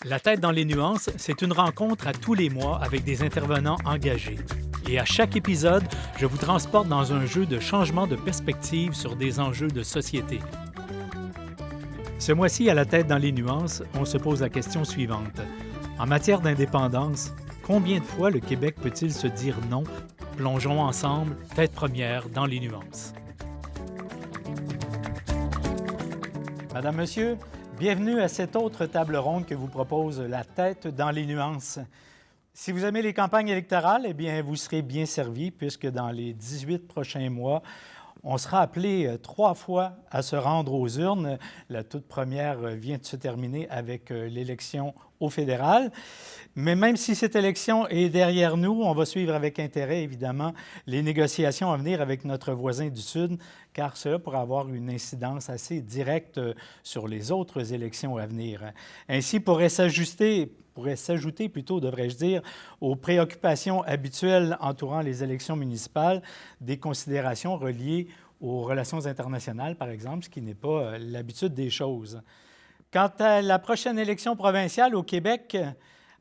La tête dans les nuances, c'est une rencontre à tous les mois avec des intervenants engagés. Et à chaque épisode, je vous transporte dans un jeu de changement de perspective sur des enjeux de société. Ce mois-ci, à la tête dans les nuances, on se pose la question suivante. En matière d'indépendance, combien de fois le Québec peut-il se dire non? Plongeons ensemble, tête première, dans les nuances. Madame, Monsieur, bienvenue à cette autre table ronde que vous propose la tête dans les nuances. Si vous aimez les campagnes électorales, eh bien, vous serez bien servi puisque dans les 18 prochains mois, on sera appelé 3 fois à se rendre aux urnes. La toute première vient de se terminer avec l'élection au fédéral. Mais même si cette élection est derrière nous, on va suivre avec intérêt, évidemment, les négociations à venir avec notre voisin du Sud, car cela pourrait avoir une incidence assez directe sur les autres élections à venir. Ainsi, pourrait s'ajouter, plutôt, devrais-je dire, aux préoccupations habituelles entourant les élections municipales, des considérations reliées aux relations internationales, par exemple, ce qui n'est pas l'habitude des choses. Quant à la prochaine élection provinciale au Québec,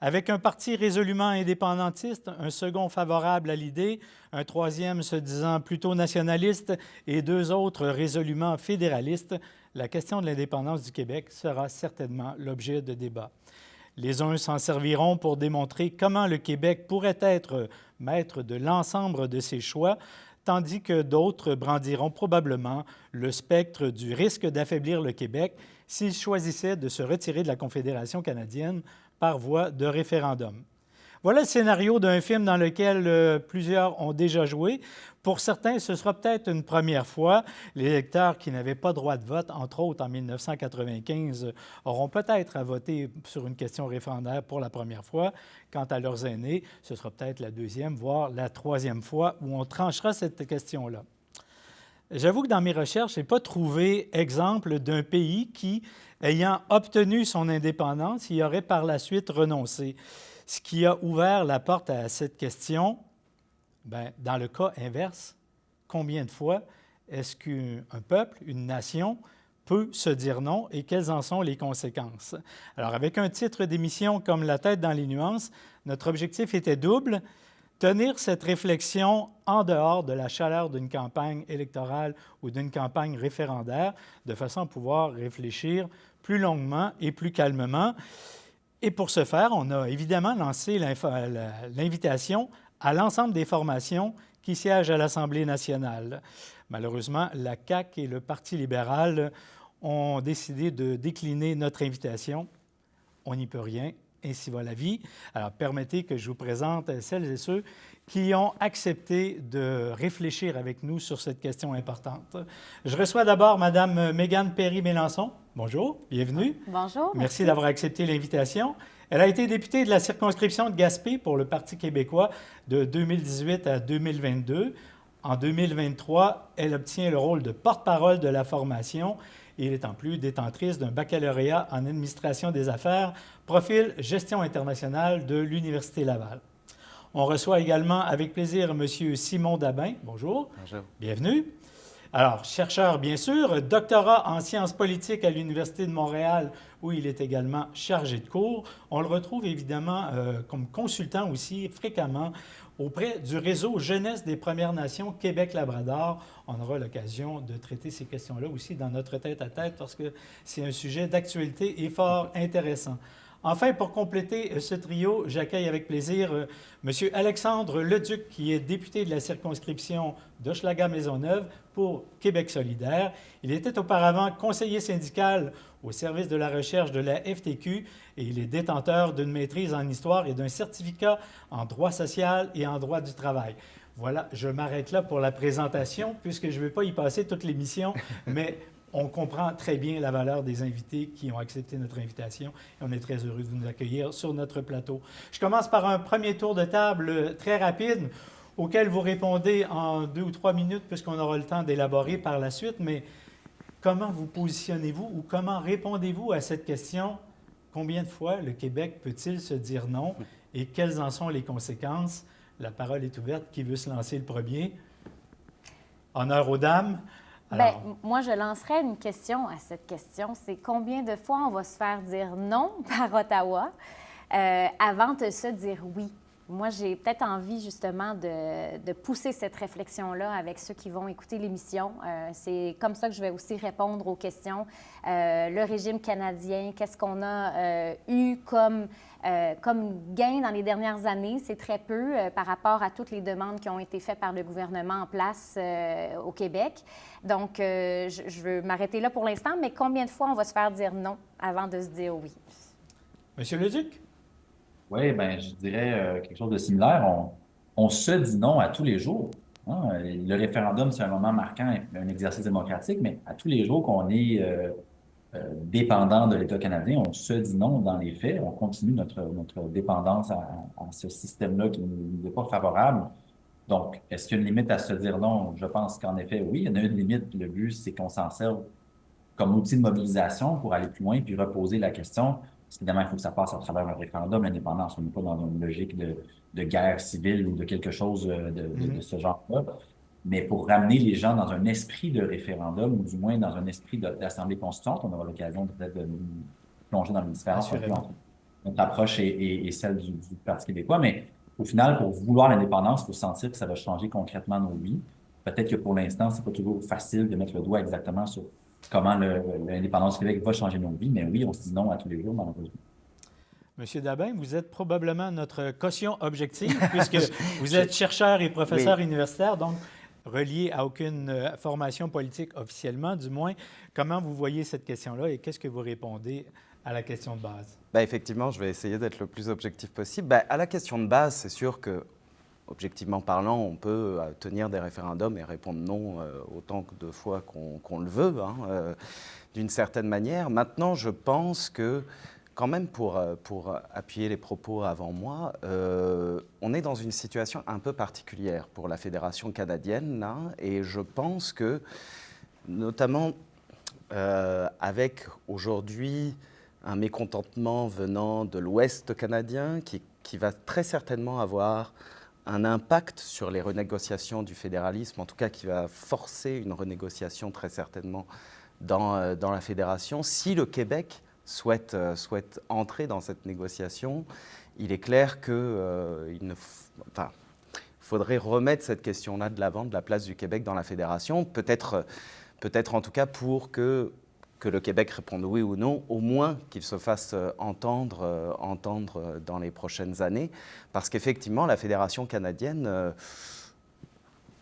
avec un parti résolument indépendantiste, un second favorable à l'idée, un troisième se disant plutôt nationaliste et 2 autres résolument fédéralistes, la question de l'indépendance du Québec sera certainement l'objet de débats. Les uns s'en serviront pour démontrer comment le Québec pourrait être maître de l'ensemble de ses choix, tandis que d'autres brandiront probablement le spectre du risque d'affaiblir le Québec s'il choisissait de se retirer de la Confédération canadienne par voie de référendum. Voilà le scénario d'un film dans lequel plusieurs ont déjà joué. Pour certains, ce sera peut-être une première fois. Les électeurs qui n'avaient pas droit de vote, entre autres en 1995, auront peut-être à voter sur une question référendaire pour la première fois. Quant à leurs aînés, ce sera peut-être la deuxième, voire la troisième fois où on tranchera cette question-là. J'avoue que dans mes recherches, je n'ai pas trouvé exemple d'un pays qui, ayant obtenu son indépendance, y aurait par la suite renoncé. Ce qui a ouvert la porte à cette question, bien, dans le cas inverse, combien de fois est-ce qu'un peuple, une nation, peut se dire non et quelles en sont les conséquences? Alors, avec un titre d'émission comme La tête dans les nuances, notre objectif était double. Tenir cette réflexion en dehors de la chaleur d'une campagne électorale ou d'une campagne référendaire, de façon à pouvoir réfléchir plus longuement et plus calmement. Et pour ce faire, on a évidemment lancé l'invitation à l'ensemble des formations qui siègent à l'Assemblée nationale. Malheureusement, la CAQ et le Parti libéral ont décidé de décliner notre invitation. On n'y peut rien. Ainsi va la vie. Alors, permettez que je vous présente celles et ceux qui ont accepté de réfléchir avec nous sur cette question importante. Je reçois d'abord Mme Mégane Perry-Mélançon. Bonjour, bienvenue. Bonjour. Merci d'avoir accepté l'invitation. Elle a été députée de la circonscription de Gaspé pour le Parti québécois de 2018 à 2022. En 2023, elle obtient le rôle de porte-parole de la formation. Et elle est en plus détentrice d'un baccalauréat en administration des affaires, profil gestion internationale de l'Université Laval. On reçoit également avec plaisir M. Simon Dabin. Bonjour. Bonjour. Bienvenue. Alors, chercheur, bien sûr, doctorat en sciences politiques à l'Université de Montréal, où il est également chargé de cours. On le retrouve évidemment comme consultant aussi fréquemment auprès du réseau Jeunesse des Premières Nations Québec-Labrador. On aura l'occasion de traiter ces questions-là aussi dans notre tête-à-tête parce que c'est un sujet d'actualité et fort intéressant. Enfin, pour compléter ce trio, j'accueille avec plaisir M. Alexandre Leduc, qui est député de la circonscription d'Hochelaga-Maisonneuve pour Québec solidaire. Il était auparavant conseiller syndical au service de la recherche de la FTQ et il est détenteur d'une maîtrise en histoire et d'un certificat en droit social et en droit du travail. Voilà, je m'arrête là pour la présentation puisque je ne vais pas y passer toute l'émission, mais on comprend très bien la valeur des invités qui ont accepté notre invitation et on est très heureux de vous accueillir sur notre plateau. Je commence par un premier tour de table très rapide auquel vous répondez en 2 ou 3 minutes puisqu'on aura le temps d'élaborer par la suite, mais comment vous positionnez-vous ou comment répondez-vous à cette question? Combien de fois le Québec peut-il se dire non et quelles en sont les conséquences? La parole est ouverte. Qui veut se lancer le premier? Honneur aux dames. Alors, moi, je lancerais une question à cette question. C'est combien de fois on va se faire dire non par Ottawa avant de se dire oui? Moi, j'ai peut-être envie justement de pousser cette réflexion-là avec ceux qui vont écouter l'émission. C'est comme ça que je vais aussi répondre aux questions. Le régime canadien, qu'est-ce qu'on a eu comme gain dans les dernières années? C'est très peu par rapport à toutes les demandes qui ont été faites par le gouvernement en place au Québec. Donc, je veux m'arrêter là pour l'instant, mais combien de fois on va se faire dire non avant de se dire oui? Monsieur Leduc? Oui, ben, je dirais quelque chose de similaire. On se dit non à tous les jours. Hein. Le référendum, c'est un moment marquant, un exercice démocratique, mais à tous les jours qu'on est dépendant de l'État canadien, on se dit non dans les faits. On continue notre dépendance à ce système-là qui ne nous est pas favorable. Donc, est-ce qu'il y a une limite à se dire non? Je pense qu'en effet, oui, il y en a une limite. Le but, c'est qu'on s'en serve comme outil de mobilisation pour aller plus loin puis reposer la question. Parce qu'évidemment, il faut que ça passe à travers un référendum, l'indépendance. On n'est pas dans une logique de guerre civile ou de quelque chose de ce genre-là. Mais pour ramener les gens dans un esprit de référendum, ou du moins dans un esprit d'assemblée constituante, on aura l'occasion peut-être de nous plonger dans les différences un peu Assurément. entre notre approche et celle du Parti québécois. Mais au final, pour vouloir l'indépendance, il faut sentir que ça va changer concrètement nos vies. Peut-être que pour l'instant, c'est pas toujours facile de mettre le doigt exactement sur comment l'indépendance du Québec va changer nos vies, mais oui, on se dit non à tous les jours, malheureusement. Monsieur Dabin, vous êtes probablement notre caution objective, puisque vous êtes chercheur et professeur universitaire, donc relié à aucune formation politique officiellement, du moins. Comment vous voyez cette question-là et qu'est-ce que vous répondez à la question de base? Effectivement, je vais essayer d'être le plus objectif possible. À la question de base, c'est sûr que, objectivement parlant, on peut tenir des référendums et répondre non autant de fois qu'on le veut, hein, d'une certaine manière. Maintenant, je pense que, quand même, pour appuyer les propos avant moi, on est dans une situation un peu particulière pour la Fédération canadienne, là, et je pense que, notamment avec aujourd'hui un mécontentement venant de l'Ouest canadien qui va très certainement avoir un impact sur les renégociations du fédéralisme, en tout cas qui va forcer une renégociation très certainement dans la fédération. Si le Québec souhaite entrer dans cette négociation, il est clair qu'il faudrait remettre cette question-là de l'avant, de la place du Québec dans la fédération, peut-être en tout cas pour que le Québec réponde oui ou non, au moins qu'il se fasse entendre dans les prochaines années, parce qu'effectivement, la Fédération canadienne, en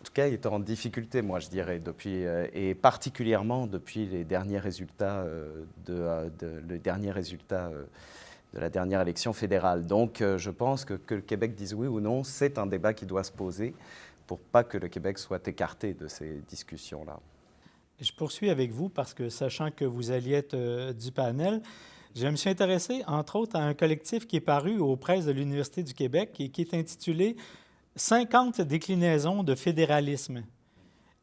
tout cas, est en difficulté, moi, je dirais, et particulièrement depuis les derniers résultats de la dernière élection fédérale. Donc, je pense que le Québec dise oui ou non, c'est un débat qui doit se poser pour pas que le Québec soit écarté de ces discussions-là. Je poursuis avec vous parce que, sachant que vous alliez être du panel, je me suis intéressé, entre autres, à un collectif qui est paru aux presses de l'Université du Québec et qui est intitulé « 50 déclinaisons de fédéralisme ».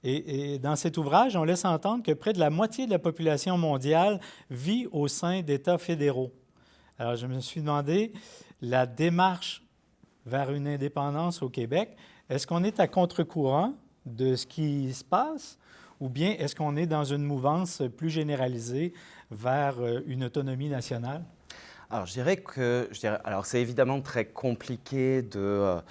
Et dans cet ouvrage, on laisse entendre que près de la moitié de la population mondiale vit au sein d'États fédéraux. Alors, je me suis demandé, la démarche vers une indépendance au Québec, est-ce qu'on est à contre-courant de ce qui se passe? Ou bien est-ce qu'on est dans une mouvance plus généralisée vers une autonomie nationale? Alors, alors c'est évidemment très compliqué de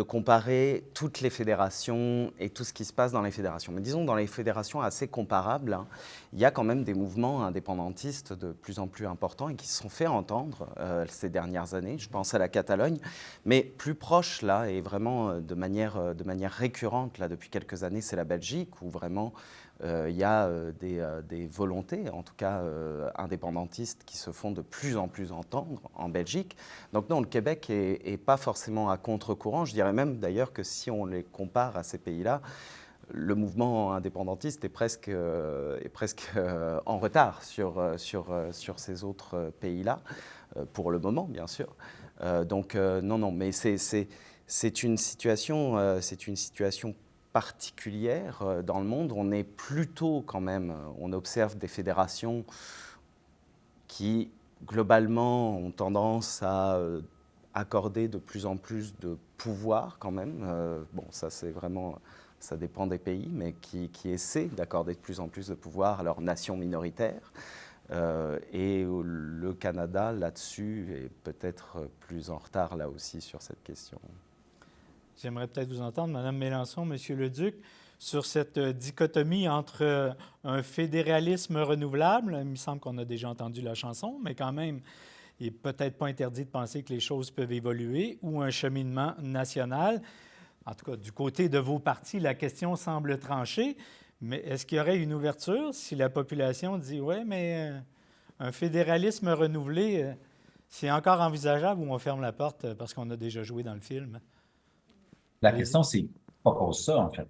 comparer toutes les fédérations et tout ce qui se passe dans les fédérations. Mais disons, dans les fédérations assez comparables, hein, il y a quand même des mouvements indépendantistes de plus en plus importants et qui se sont fait entendre ces dernières années. Je pense à la Catalogne, mais plus proche, là, et vraiment de manière récurrente, là, depuis quelques années, c'est la Belgique, où vraiment il y a des volontés, en tout cas indépendantistes, qui se font de plus en plus entendre en Belgique. Donc non, le Québec n'est pas forcément à contre-courant. Je dirais même d'ailleurs que si on les compare à ces pays-là, le mouvement indépendantiste est presque en retard sur ces autres pays-là, pour le moment, bien sûr. Donc non, mais c'est une situation particulière dans le monde. On est plutôt quand même, on observe des fédérations qui globalement ont tendance à accorder de plus en plus de pouvoir quand même. Bon, ça c'est vraiment ça dépend des pays, mais qui essaient d'accorder de plus en plus de pouvoir à leurs nations minoritaires. Et le Canada, là-dessus, est peut-être plus en retard, là aussi, sur cette question. J'aimerais peut-être vous entendre, Mme Mélenchon, M. Leduc, sur cette dichotomie entre un fédéralisme renouvelable, il me semble qu'on a déjà entendu la chanson, mais quand même, il n'est peut-être pas interdit de penser que les choses peuvent évoluer, ou un cheminement national. En tout cas, du côté de vos partis, la question semble tranchée, mais est-ce qu'il y aurait une ouverture si la population dit « Oui, mais un fédéralisme renouvelé, c'est encore envisageable ou on ferme la porte parce qu'on a déjà joué dans le film? » La question, c'est qui propose ça, en fait?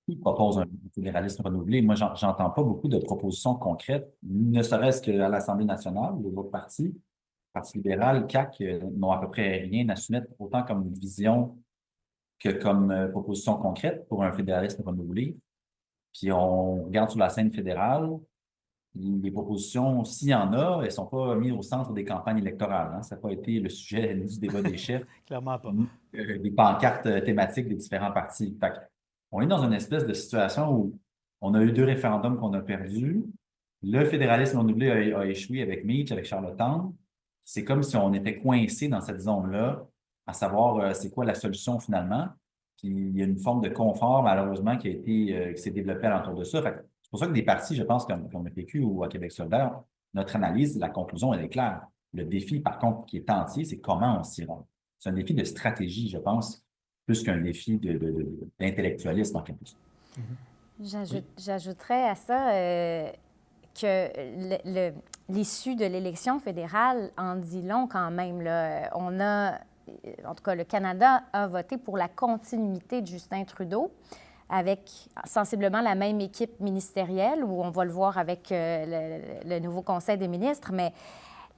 Qui propose un fédéralisme renouvelé? Moi, j'entends pas beaucoup de propositions concrètes, ne serait-ce qu'à l'Assemblée nationale, les autres partis, Parti libéral, CAQ, n'ont à peu près rien à soumettre, autant comme vision que comme proposition concrète pour un fédéralisme renouvelé. Puis on regarde sur la scène fédérale, les propositions, s'il y en a, elles ne sont pas mises au centre des campagnes électorales. Hein. Ça n'a pas été le sujet du débat des chefs, Clairement pas. des pancartes thématiques des différents partis. Fait on est dans une espèce de situation où on a eu 2 référendums qu'on a perdus. Le fédéralisme renouvelé a échoué avec Mitch, avec Charlottetown. C'est comme si on était coincé dans cette zone-là, à savoir c'est quoi la solution finalement. Puis il y a une forme de confort, malheureusement, qui s'est développée alentour de ça. C'est pour ça que des partis, je pense, comme le PQ ou à Québec solidaire, notre analyse, la conclusion, elle est claire. Le défi, par contre, qui est entier, c'est comment on s'y rend. C'est un défi de stratégie, je pense, plus qu'un défi d'intellectualisme en quelque sorte. J'ajouterais à ça que l'issue de l'élection fédérale en dit long quand même. Là. En tout cas, le Canada a voté pour la continuité de Justin Trudeau avec sensiblement la même équipe ministérielle, où on va le voir avec le nouveau Conseil des ministres, mais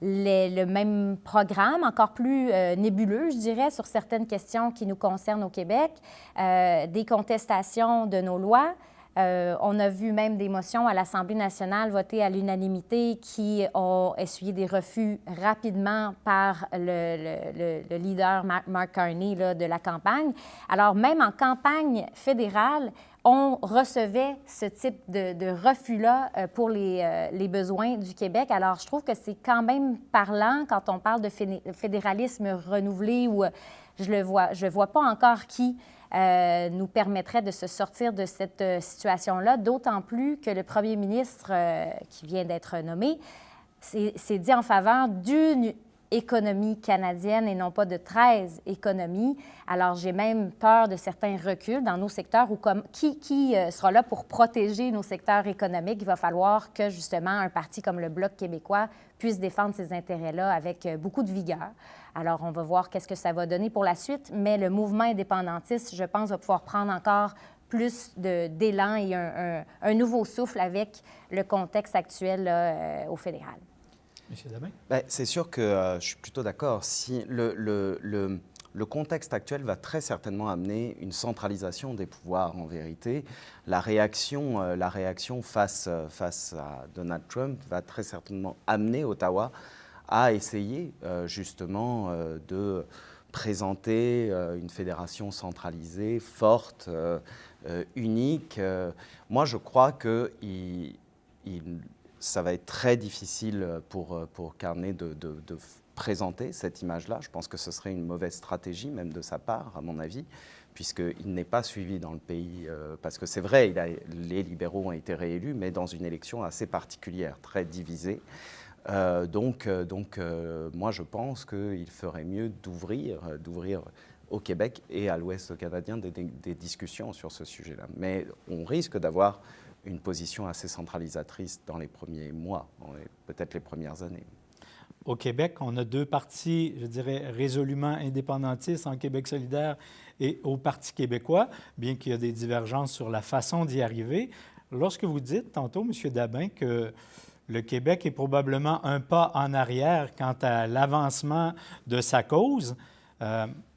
le même programme, encore plus nébuleux, je dirais, sur certaines questions qui nous concernent au Québec, des contestations de nos lois. On a vu même des motions à l'Assemblée nationale votées à l'unanimité qui ont essuyé des refus rapidement par le leader Mark Carney là, de la campagne. Alors, même en campagne fédérale, on recevait ce type de refus-là pour les besoins du Québec. Alors, je trouve que c'est quand même parlant quand on parle de fédéralisme renouvelé où je vois pas encore qui nous permettrait de se sortir de cette situation-là, d'autant plus que le premier ministre qui vient d'être nommé s'est dit en faveur d'une économie canadienne et non pas de 13 économies. Alors, j'ai même peur de certains reculs dans nos secteurs où qui sera là pour protéger nos secteurs économiques. Il va falloir que, justement, un parti comme le Bloc québécois puisse défendre ces intérêts-là avec beaucoup de vigueur. Alors, on va voir qu'est-ce que ça va donner pour la suite, mais le mouvement indépendantiste, je pense, va pouvoir prendre encore plus d'élan et un nouveau souffle avec le contexte actuel là, au fédéral. M. Dabin? Ben, c'est sûr que je suis plutôt d'accord. Si le contexte actuel va très certainement amener une centralisation des pouvoirs, en vérité. La réaction face à Donald Trump va très certainement amener Ottawa à essayer justement de présenter une fédération centralisée, forte, unique. Moi, je crois que ça va être très difficile pour Carney de présenter cette image-là. Je pense que ce serait une mauvaise stratégie, même de sa part, à mon avis, puisqu'il n'est pas suivi dans le pays. Parce que c'est vrai, les libéraux ont été réélus, mais dans une élection assez particulière, très divisée. Donc, moi, je pense qu'il ferait mieux d'ouvrir au Québec et à l'Ouest canadien des discussions sur ce sujet-là. Mais on risque d'avoir une position assez centralisatrice dans les premiers mois, peut-être les premières années. Au Québec, on a 2 partis, je dirais, résolument indépendantistes, en Québec solidaire et au Parti québécois, bien qu'il y ait des divergences sur la façon d'y arriver. Lorsque vous dites tantôt, M. Dabin, que le Québec est probablement un pas en arrière quant à l'avancement de sa cause,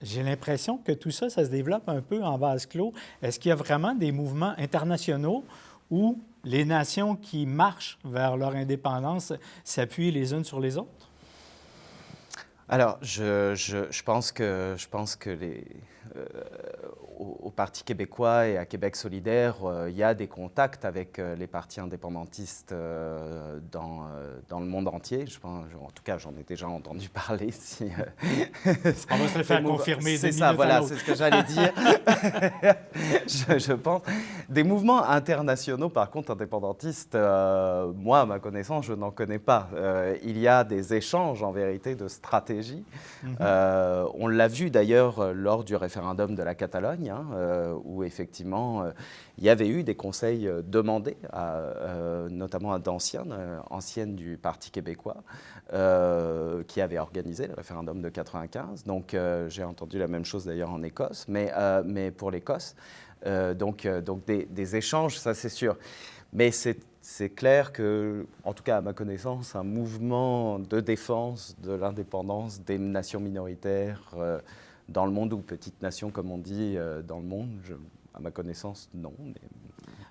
j'ai l'impression que tout ça, ça se développe un peu en vase clos. Est-ce qu'il y a vraiment des mouvements internationaux où les nations qui marchent vers leur indépendance s'appuient les unes sur les autres? Alors, je pense que au Parti québécois et à Québec solidaire, il y a des contacts avec les partis indépendantistes dans le monde entier. En tout cas, j'en ai déjà entendu parler. On va se le faire confirmer. C'est ça, voilà, c'est ce que j'allais dire. je pense. Des mouvements internationaux, par contre, indépendantistes, moi, à ma connaissance, je n'en connais pas. Il y a des échanges, en vérité, de stratégies. On l'a vu d'ailleurs lors du référendum de la Catalogne, où effectivement il y avait eu des conseils demandés, notamment à anciennes du Parti québécois, qui avaient organisé le référendum de 95. Donc j'ai entendu la même chose d'ailleurs en Écosse, mais pour l'Écosse. Donc des échanges, ça c'est sûr. Mais c'est clair que, en tout cas à ma connaissance, un mouvement de défense de l'indépendance des nations minoritaires dans le monde, ou petites nations comme on dit dans le monde, à ma connaissance, non.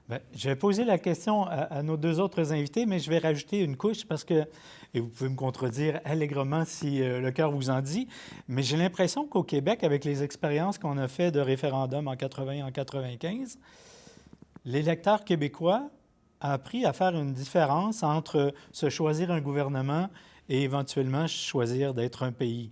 Bien, je vais poser la question à nos deux autres invités, mais je vais rajouter une couche parce que, et vous pouvez me contredire allègrement si le cœur vous en dit, mais j'ai l'impression qu'au Québec, avec les expériences qu'on a fait de référendum en 80 et en 95, l'électeur québécois a appris à faire une différence entre se choisir un gouvernement et éventuellement choisir d'être un pays.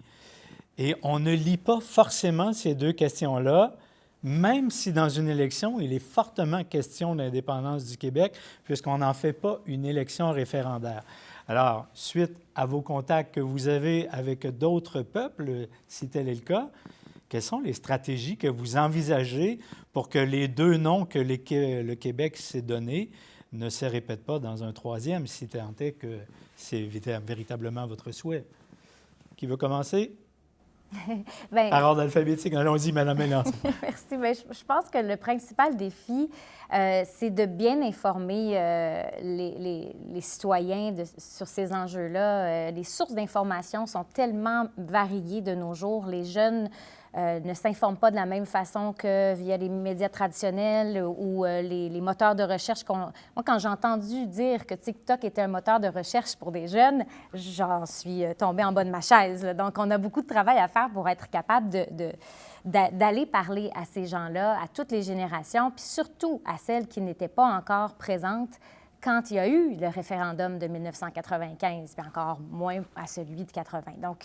Et on ne lie pas forcément ces deux questions-là, même si dans une élection, il est fortement question d'indépendance du Québec, puisqu'on n'en fait pas une élection référendaire. Alors, suite à vos contacts que vous avez avec d'autres peuples, si tel est le cas, quelles sont les stratégies que vous envisagez pour que les deux noms que le Québec s'est donnés ne se répètent pas dans un troisième, si tant est que c'est véritablement votre souhait? Qui veut commencer? Bien, par ordre alphabétique. Allons-y, Mme Mélenchon. merci. Bien, je pense que le principal défi, c'est de bien informer les citoyens sur ces enjeux-là. Les sources d'information sont tellement variées de nos jours. Les jeunes ne s'informent pas de la même façon que via les médias traditionnels ou les moteurs de recherche. Moi, quand j'ai entendu dire que TikTok était un moteur de recherche pour des jeunes, j'en suis tombée en bas de ma chaise. Là. Donc, on a beaucoup de travail à faire pour être capable d'aller parler à ces gens-là, à toutes les générations, puis surtout à celles qui n'étaient pas encore présentes quand il y a eu le référendum de 1995, puis encore moins à celui de 80. Donc,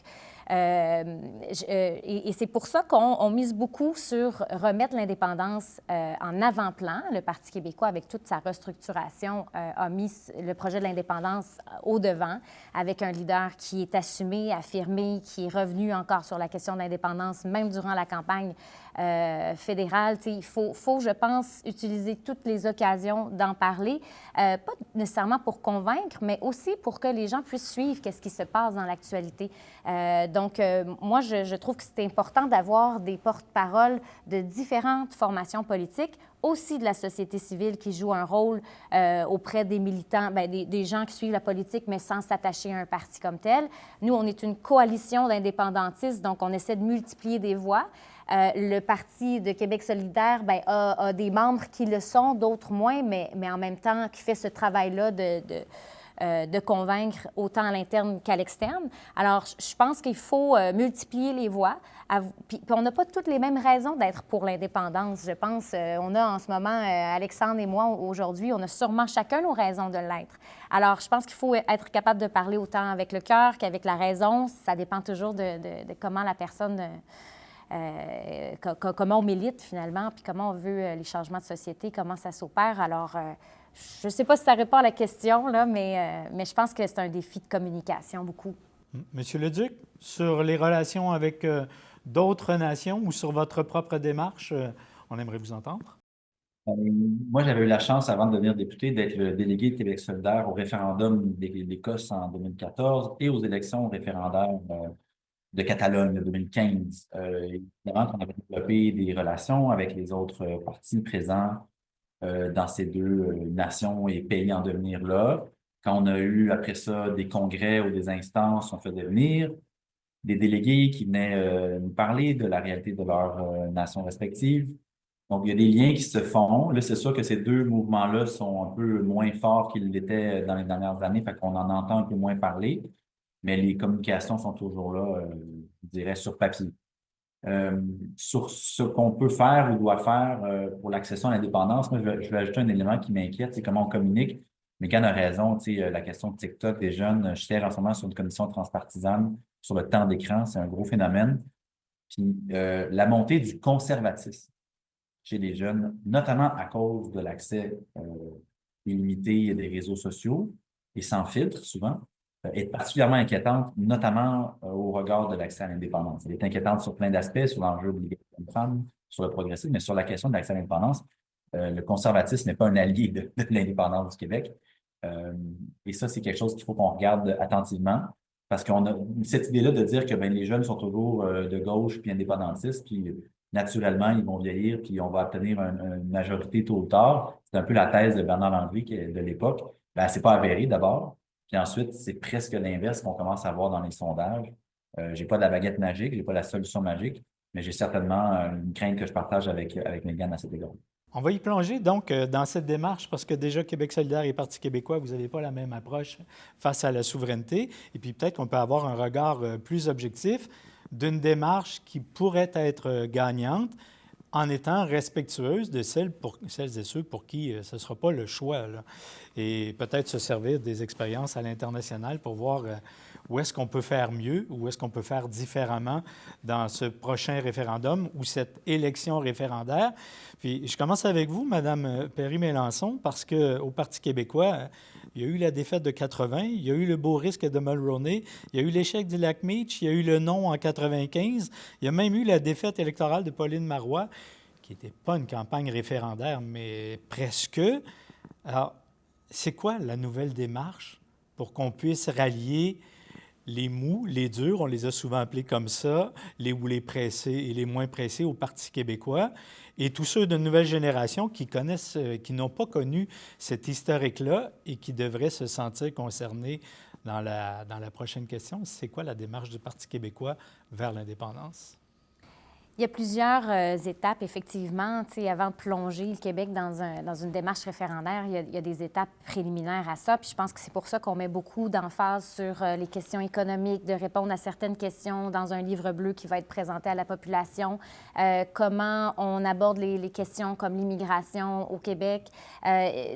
et c'est pour ça qu'on mise beaucoup sur remettre l'indépendance en avant-plan. Le Parti québécois, avec toute sa restructuration, a mis le projet de l'indépendance au devant, avec un leader qui est assumé, affirmé, qui est revenu encore sur la question de l'indépendance, même durant la campagne fédérale. Il faut, je pense, utiliser toutes les occasions d'en parler, pas nécessairement pour convaincre, mais aussi pour que les gens puissent suivre qu'est-ce qui se passe dans l'actualité. Donc, moi, je trouve que c'est important d'avoir des porte-paroles de différentes formations politiques, aussi de la société civile qui joue un rôle auprès des militants, bien, des gens qui suivent la politique, mais sans s'attacher à un parti comme tel. Nous, on est une coalition d'indépendantistes, donc on essaie de multiplier des voix. Le Parti de Québec solidaire bien, a des membres qui le sont, d'autres moins, mais en même temps qui fait ce travail-là de convaincre autant à l'interne qu'à l'externe. Alors, je pense qu'il faut multiplier les voix. Puis on n'a pas toutes les mêmes raisons d'être pour l'indépendance. Je pense, on a en ce moment, Alexandre et moi, aujourd'hui, on a sûrement chacun nos raisons de l'être. Alors, je pense qu'il faut être capable de parler autant avec le cœur qu'avec la raison. Ça dépend toujours de comment la personne... comment on milite finalement, puis comment on veut les changements de société, comment ça s'opère. Alors, je ne sais pas si ça répond à la question, là, mais je pense que c'est un défi de communication, beaucoup. Monsieur Leduc, sur les relations avec d'autres nations ou sur votre propre démarche, on aimerait vous entendre. Moi, j'avais eu la chance, avant de devenir député, d'être le délégué de Québec solidaire au référendum d'Écosse en 2014 et aux élections référendaires de Catalogne de 2015. Évidemment, on avait développé des relations avec les autres partis présents dans ces deux nations et pays en devenir-là. Quand on a eu, après ça, des congrès ou des instances, on faisait venir des délégués qui venaient nous parler de la réalité de leurs nations respectives. Donc, il y a des liens qui se font. Là, c'est sûr que ces deux mouvements-là sont un peu moins forts qu'ils l'étaient dans les dernières années, fait qu'on en entend un peu moins parler. mais les communications sont toujours là, je dirais, sur papier. Sur ce qu'on peut faire ou doit faire pour l'accession à l'indépendance, moi, je vais ajouter un élément qui m'inquiète, c'est comment on communique. Megan a raison, tu sais, la question de TikTok des jeunes. Je sers en ce moment sur une commission transpartisane sur le temps d'écran, c'est un gros phénomène. Puis la montée du conservatisme chez les jeunes, notamment à cause de l'accès illimité des réseaux sociaux et sans filtre souvent, est particulièrement inquiétante, notamment au regard de l'accès à l'indépendance. Elle est inquiétante sur plein d'aspects, sur l'enjeu de l'égalité des femmes, sur le progressisme, mais sur la question de l'accès à l'indépendance, le conservatisme n'est pas un allié de l'indépendance du Québec. Et ça, c'est quelque chose qu'il faut qu'on regarde attentivement, parce qu'on a cette idée-là de dire que ben, les jeunes sont toujours de gauche puis indépendantistes, puis naturellement, ils vont vieillir, puis on va obtenir une majorité tôt ou tard. C'est un peu la thèse de Bernard Landry de l'époque. Ben, c'est pas avéré d'abord. Puis ensuite, c'est presque l'inverse qu'on commence à voir dans les sondages. J'ai pas de la baguette magique, j'ai pas la solution magique, mais j'ai certainement une crainte que je partage avec Mégane à cet égard. On va y plonger donc dans cette démarche parce que déjà Québec solidaire et Parti québécois, vous n'avez pas la même approche face à la souveraineté. Et puis peut-être qu'on peut avoir un regard plus objectif d'une démarche qui pourrait être gagnante en étant respectueuse de celles et ceux pour qui ce ne sera pas le choix, là. Et peut-être se servir des expériences à l'international pour voir où est-ce qu'on peut faire mieux, où est-ce qu'on peut faire différemment dans ce prochain référendum ou cette élection référendaire. Puis je commence avec vous, Mme Perry-Mélançon, parce qu'au Parti québécois, il y a eu la défaite de 80, il y a eu le beau risque de Mulroney, il y a eu l'échec du Lac-Meech, il y a eu le non en 95, il y a même eu la défaite électorale de Pauline Marois, qui n'était pas une campagne référendaire, mais presque. Alors, c'est quoi la nouvelle démarche pour qu'on puisse rallier les mous, les durs, on les a souvent appelés comme ça, les ou les pressés et les moins pressés au Parti québécois, et tous ceux de nouvelle génération qui connaissent, qui n'ont pas connu cet historique-là et qui devraient se sentir concernés dans la prochaine question. C'est quoi la démarche du Parti québécois vers l'indépendance? Il y a plusieurs étapes, effectivement. Tu sais, avant de plonger le Québec dans une démarche référendaire, il y a des étapes préliminaires à ça. Puis je pense que c'est pour ça qu'on met beaucoup d'emphase sur les questions économiques, de répondre à certaines questions dans un livre bleu qui va être présenté à la population, comment on aborde les questions comme l'immigration au Québec.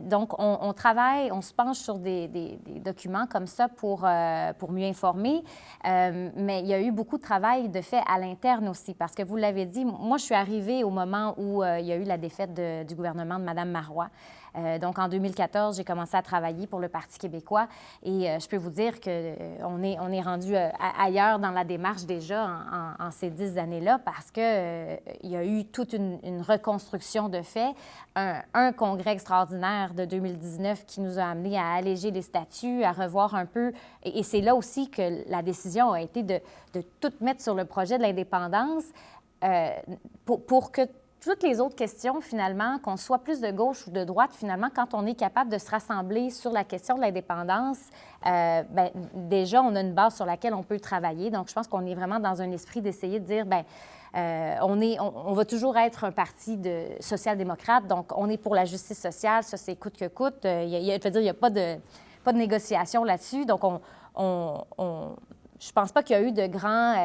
Donc, on travaille, on se penche sur des documents comme ça pour mieux informer. Mais il y a eu beaucoup de travail de fait à l'interne aussi, parce que vous l'avez dit, moi, je suis arrivée au moment où il y a eu la défaite du gouvernement de Mme Marois. Donc, en 2014, j'ai commencé à travailler pour le Parti québécois et je peux vous dire qu'on est rendu ailleurs dans la démarche déjà en ces 10 années-là parce qu'il y a eu toute une reconstruction de fait, un congrès extraordinaire de 2019 qui nous a amené à alléger les statuts, à revoir un peu. Et c'est là aussi que la décision a été de tout mettre sur le projet de l'indépendance pour que toutes les autres questions, finalement, qu'on soit plus de gauche ou de droite, finalement, quand on est capable de se rassembler sur la question de l'indépendance, bien, déjà, on a une base sur laquelle on peut travailler. Donc, je pense qu'on est vraiment dans un esprit d'essayer de dire, bien, on va toujours être un parti social-démocrate, donc on est pour la justice sociale, ça, c'est coûte que coûte. Je veux dire, il n'y a pas de négociation là-dessus. Donc, je pense pas qu'il y a eu de grands...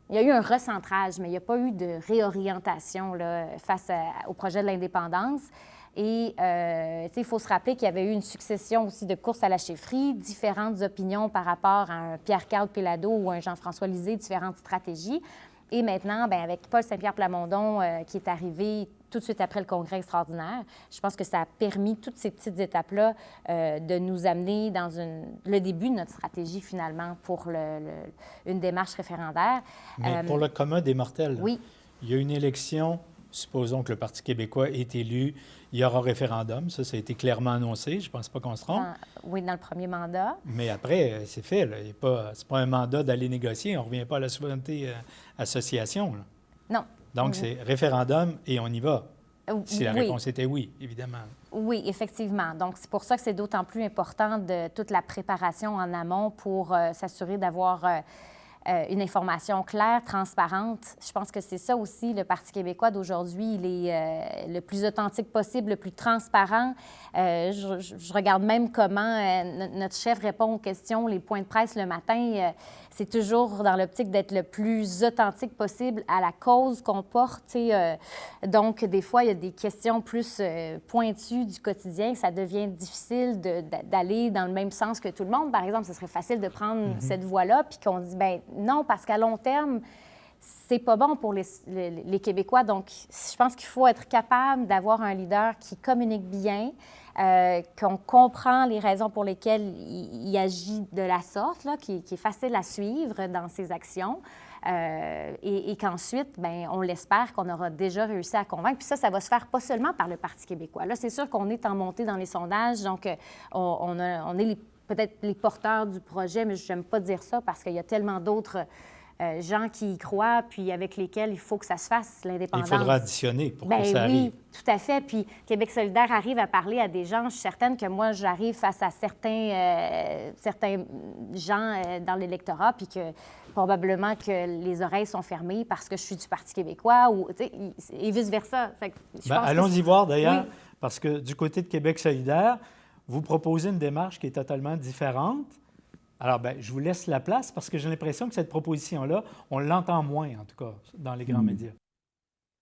il y a eu un recentrage, mais il n'y a pas eu de réorientation là, face au projet de l'indépendance. Et il faut se rappeler qu'il y avait eu une succession aussi de courses à la chefferie, différentes opinions par rapport à un Pierre-Carl Péladeau ou un Jean-François Lisée, différentes stratégies. Et maintenant, bien, avec Paul Saint-Pierre Plamondon qui est arrivé tout de suite après le congrès extraordinaire, je pense que ça a permis toutes ces petites étapes-là de nous amener dans le début de notre stratégie, finalement, pour une démarche référendaire. Mais pour le commun des mortels, oui. Il y a une élection, supposons que le Parti québécois est élu, il y aura référendum, ça a été clairement annoncé, je ne pense pas qu'on se trompe. Oui, dans le premier mandat. Mais après, c'est fait, là. C'est pas un mandat d'aller négocier, on ne revient pas à la souveraineté association. Là. Non. Donc, c'est référendum et on y va. Si la oui. réponse était oui, évidemment. Oui, effectivement. Donc, c'est pour ça que c'est d'autant plus important de toute la préparation en amont pour s'assurer d'avoir une information claire, transparente. Je pense que c'est ça aussi, le Parti québécois d'aujourd'hui. Il est le plus authentique possible, le plus transparent. Je regarde même comment notre chef répond aux questions, les points de presse le matin. C'est toujours dans l'optique d'être le plus authentique possible à la cause qu'on porte. Donc, des fois, il y a des questions plus pointues du quotidien. Ça devient difficile d'aller dans le même sens que tout le monde. Par exemple, ce serait facile de prendre cette voie-là, puis qu'on dit, ben non, parce qu'à long terme, c'est pas bon pour les Québécois. Donc, je pense qu'il faut être capable d'avoir un leader qui communique bien, qu'on comprend les raisons pour lesquelles il agit de la sorte, là, qui est facile à suivre dans ses actions. Et qu'ensuite, bien, on l'espère qu'on aura déjà réussi à convaincre. Puis ça va se faire pas seulement par le Parti québécois. Là, c'est sûr qu'on est en montée dans les sondages, donc on est peut-être les porteurs du projet, mais je n'aime pas dire ça parce qu'il y a tellement d'autres gens qui y croient, puis avec lesquels il faut que ça se fasse, l'indépendance. Il faudra additionner pour que ça oui, arrive. tout à fait. Puis Québec solidaire arrive à parler à des gens. Je suis certaine que moi, j'arrive face à certains gens dans l'électorat, puis que probablement que les oreilles sont fermées parce que je suis du Parti québécois, et vice-versa. Allons-y voir, d'ailleurs, Oui. parce que du côté de Québec solidaire, vous proposez une démarche qui est totalement différente. Alors, je vous laisse la place parce que j'ai l'impression que cette proposition-là, on l'entend moins, en tout cas, dans les grands médias.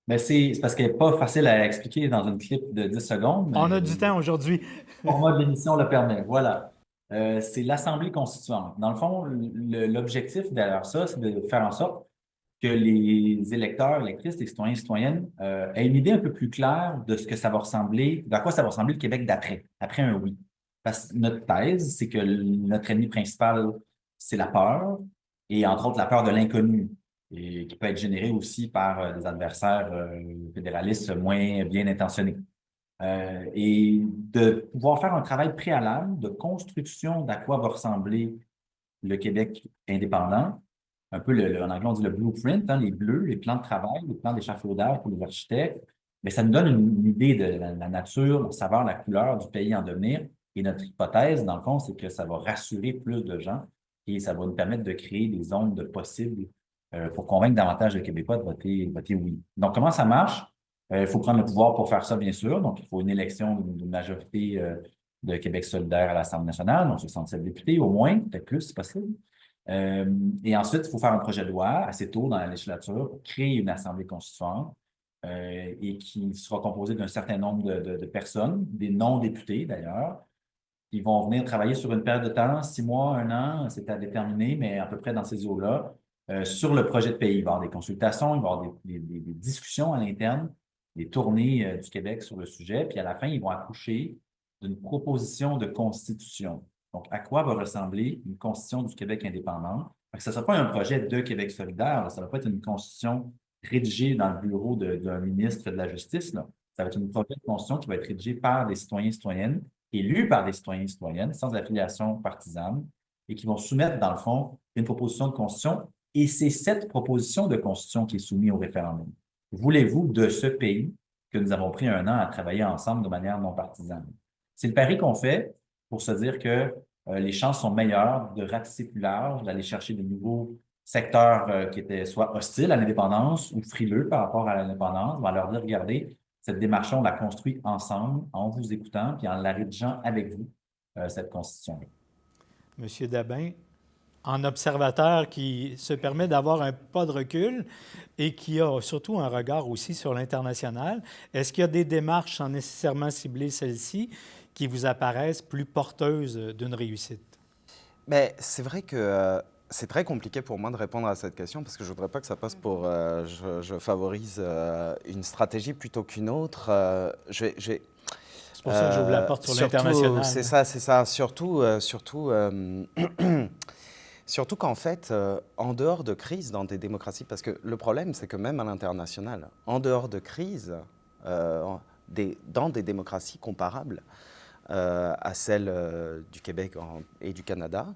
Mais c'est parce qu'elle n'est pas facile à expliquer dans une clip de 10 secondes. On a du temps aujourd'hui. Le format de l'émission le permet. Voilà. C'est l'Assemblée constituante. Dans le fond, l'objectif derrière ça, c'est de faire en sorte que les électeurs, électrices, les citoyens, citoyennes aient une idée un peu plus claire de ce que ça va ressembler, à quoi ça va ressembler le Québec après un oui. Parce que notre thèse, c'est que notre ennemi principal, c'est la peur, et entre autres la peur de l'inconnu, et qui peut être générée aussi par des adversaires fédéralistes moins bien intentionnés. Et de pouvoir faire un travail préalable de construction d'à quoi va ressembler le Québec indépendant, un peu, en anglais, on dit le blueprint, les bleus, les plans de travail, les plans d'échafaudage pour les architectes. Mais ça nous donne une idée de la nature, la saveur, la couleur du pays en devenir. Et notre hypothèse, dans le fond, c'est que ça va rassurer plus de gens et ça va nous permettre de créer des zones de possibles pour convaincre davantage de Québécois de voter oui. Donc, comment ça marche? Il faut prendre le pouvoir pour faire ça, bien sûr. Donc, il faut une élection d'une majorité de Québec solidaire à l'Assemblée nationale, donc 67 députés au moins, peut-être plus si possible. Et ensuite, il faut faire un projet de loi assez tôt dans la législature pour créer une Assemblée constituante et qui sera composée d'un certain nombre de personnes, des non-députés d'ailleurs, qui vont venir travailler sur une période de temps, 6 mois, 1 an, c'est à déterminer, mais à peu près dans ces eaux-là, sur le projet de pays. Il va y avoir des consultations, il va y avoir des discussions à l'interne, des tournées du Québec sur le sujet, puis à la fin, ils vont accoucher d'une proposition de constitution. Donc, à quoi va ressembler une constitution du Québec indépendant? Ce ne sera pas un projet de Québec solidaire, là. Ça ne va pas être une constitution rédigée dans le bureau d'un ministre de la Justice, là. Ça va être un projet de constitution qui va être rédigé par des citoyens et citoyennes, élus par des citoyens et citoyennes, sans affiliation partisane, et qui vont soumettre, dans le fond, une proposition de constitution. Et c'est cette proposition de constitution qui est soumise au référendum. Voulez-vous de ce pays que nous avons pris 1 an à travailler ensemble de manière non partisane? C'est le pari qu'on fait pour se dire que les chances sont meilleures de ratisser plus large, d'aller chercher de nouveaux secteurs qui étaient soit hostiles à l'indépendance ou frileux par rapport à l'indépendance. On va leur dire, regardez, cette démarche, on la construit ensemble, en vous écoutant, puis en la rédigeant avec vous, cette constitution-là. Monsieur Dabin, en observateur qui se permet d'avoir un pas de recul et qui a surtout un regard aussi sur l'international, est-ce qu'il y a des démarches, sans nécessairement cibler celles-ci, qui vous apparaissent plus porteuses d'une réussite? Mais c'est vrai que c'est très compliqué pour moi de répondre à cette question parce que je ne voudrais pas que ça passe pour je favorise une stratégie plutôt qu'une autre. C'est pour ça que j'ouvre la porte sur l'international. C'est ça. Surtout qu'en fait, en dehors de crise dans des démocraties, parce que le problème, c'est que même à l'international, en dehors de crise, dans des démocraties comparables à celles du Québec et du Canada,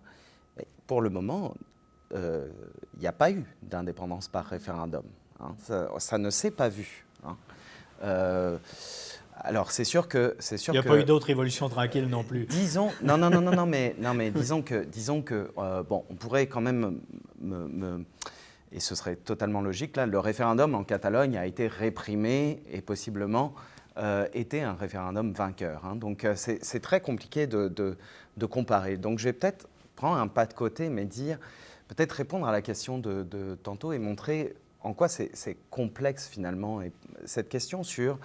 pour le moment, il n'y a pas eu d'indépendance par référendum. Hein. Ça ne s'est pas vu. Hein. Alors, c'est sûr que... Il n'y a pas eu d'autres révolutions tranquilles non plus. Disons... Non, mais disons que bon, on pourrait quand même et ce serait totalement logique, là, le référendum en Catalogne a été réprimé et possiblement était un référendum vainqueur. Hein. Donc c'est très compliqué de comparer. Donc je vais peut-être prendre un pas de côté, mais peut-être répondre à la question de tantôt et montrer en quoi c'est complexe finalement. Et cette question sur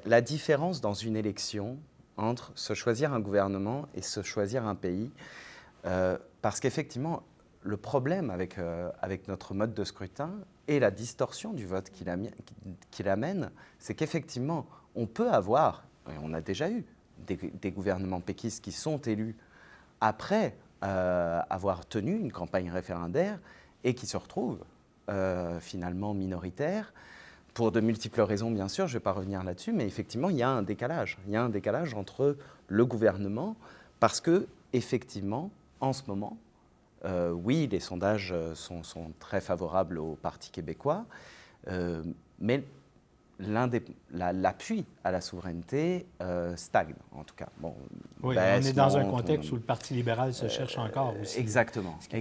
la différence dans une élection entre se choisir un gouvernement et se choisir un pays. Parce qu'effectivement, le problème avec notre mode de scrutin et la distorsion du vote qu'il amène, c'est qu'effectivement, on peut avoir, et on a déjà eu, des gouvernements péquistes qui sont élus après avoir tenu une campagne référendaire et qui se retrouvent finalement minoritaires. Pour de multiples raisons, bien sûr, je ne vais pas revenir là-dessus, mais effectivement, il y a un décalage. Il y a un décalage entre le gouvernement, parce que, effectivement, en ce moment, oui, les sondages sont très favorables au Parti québécois, mais l'appui à la souveraineté stagne, en tout cas. Bon, oui, on est dans un contexte où le Parti libéral se cherche encore aussi. Exactement. Ce qui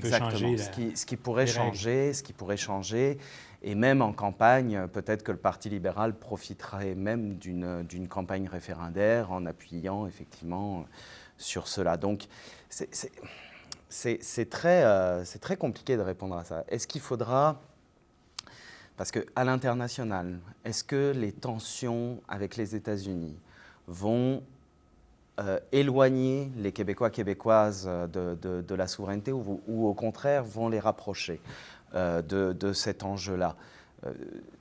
peut changer ce qui pourrait changer. Et même en campagne, peut-être que le Parti libéral profiterait même d'une campagne référendaire en appuyant effectivement sur cela. Donc, c'est très compliqué de répondre à ça. Est-ce qu'il faudra... Parce qu'à l'international, est-ce que les tensions avec les États-Unis vont éloigner les Québécois, Québécoises de la souveraineté ou au contraire vont les rapprocher de cet enjeu-là?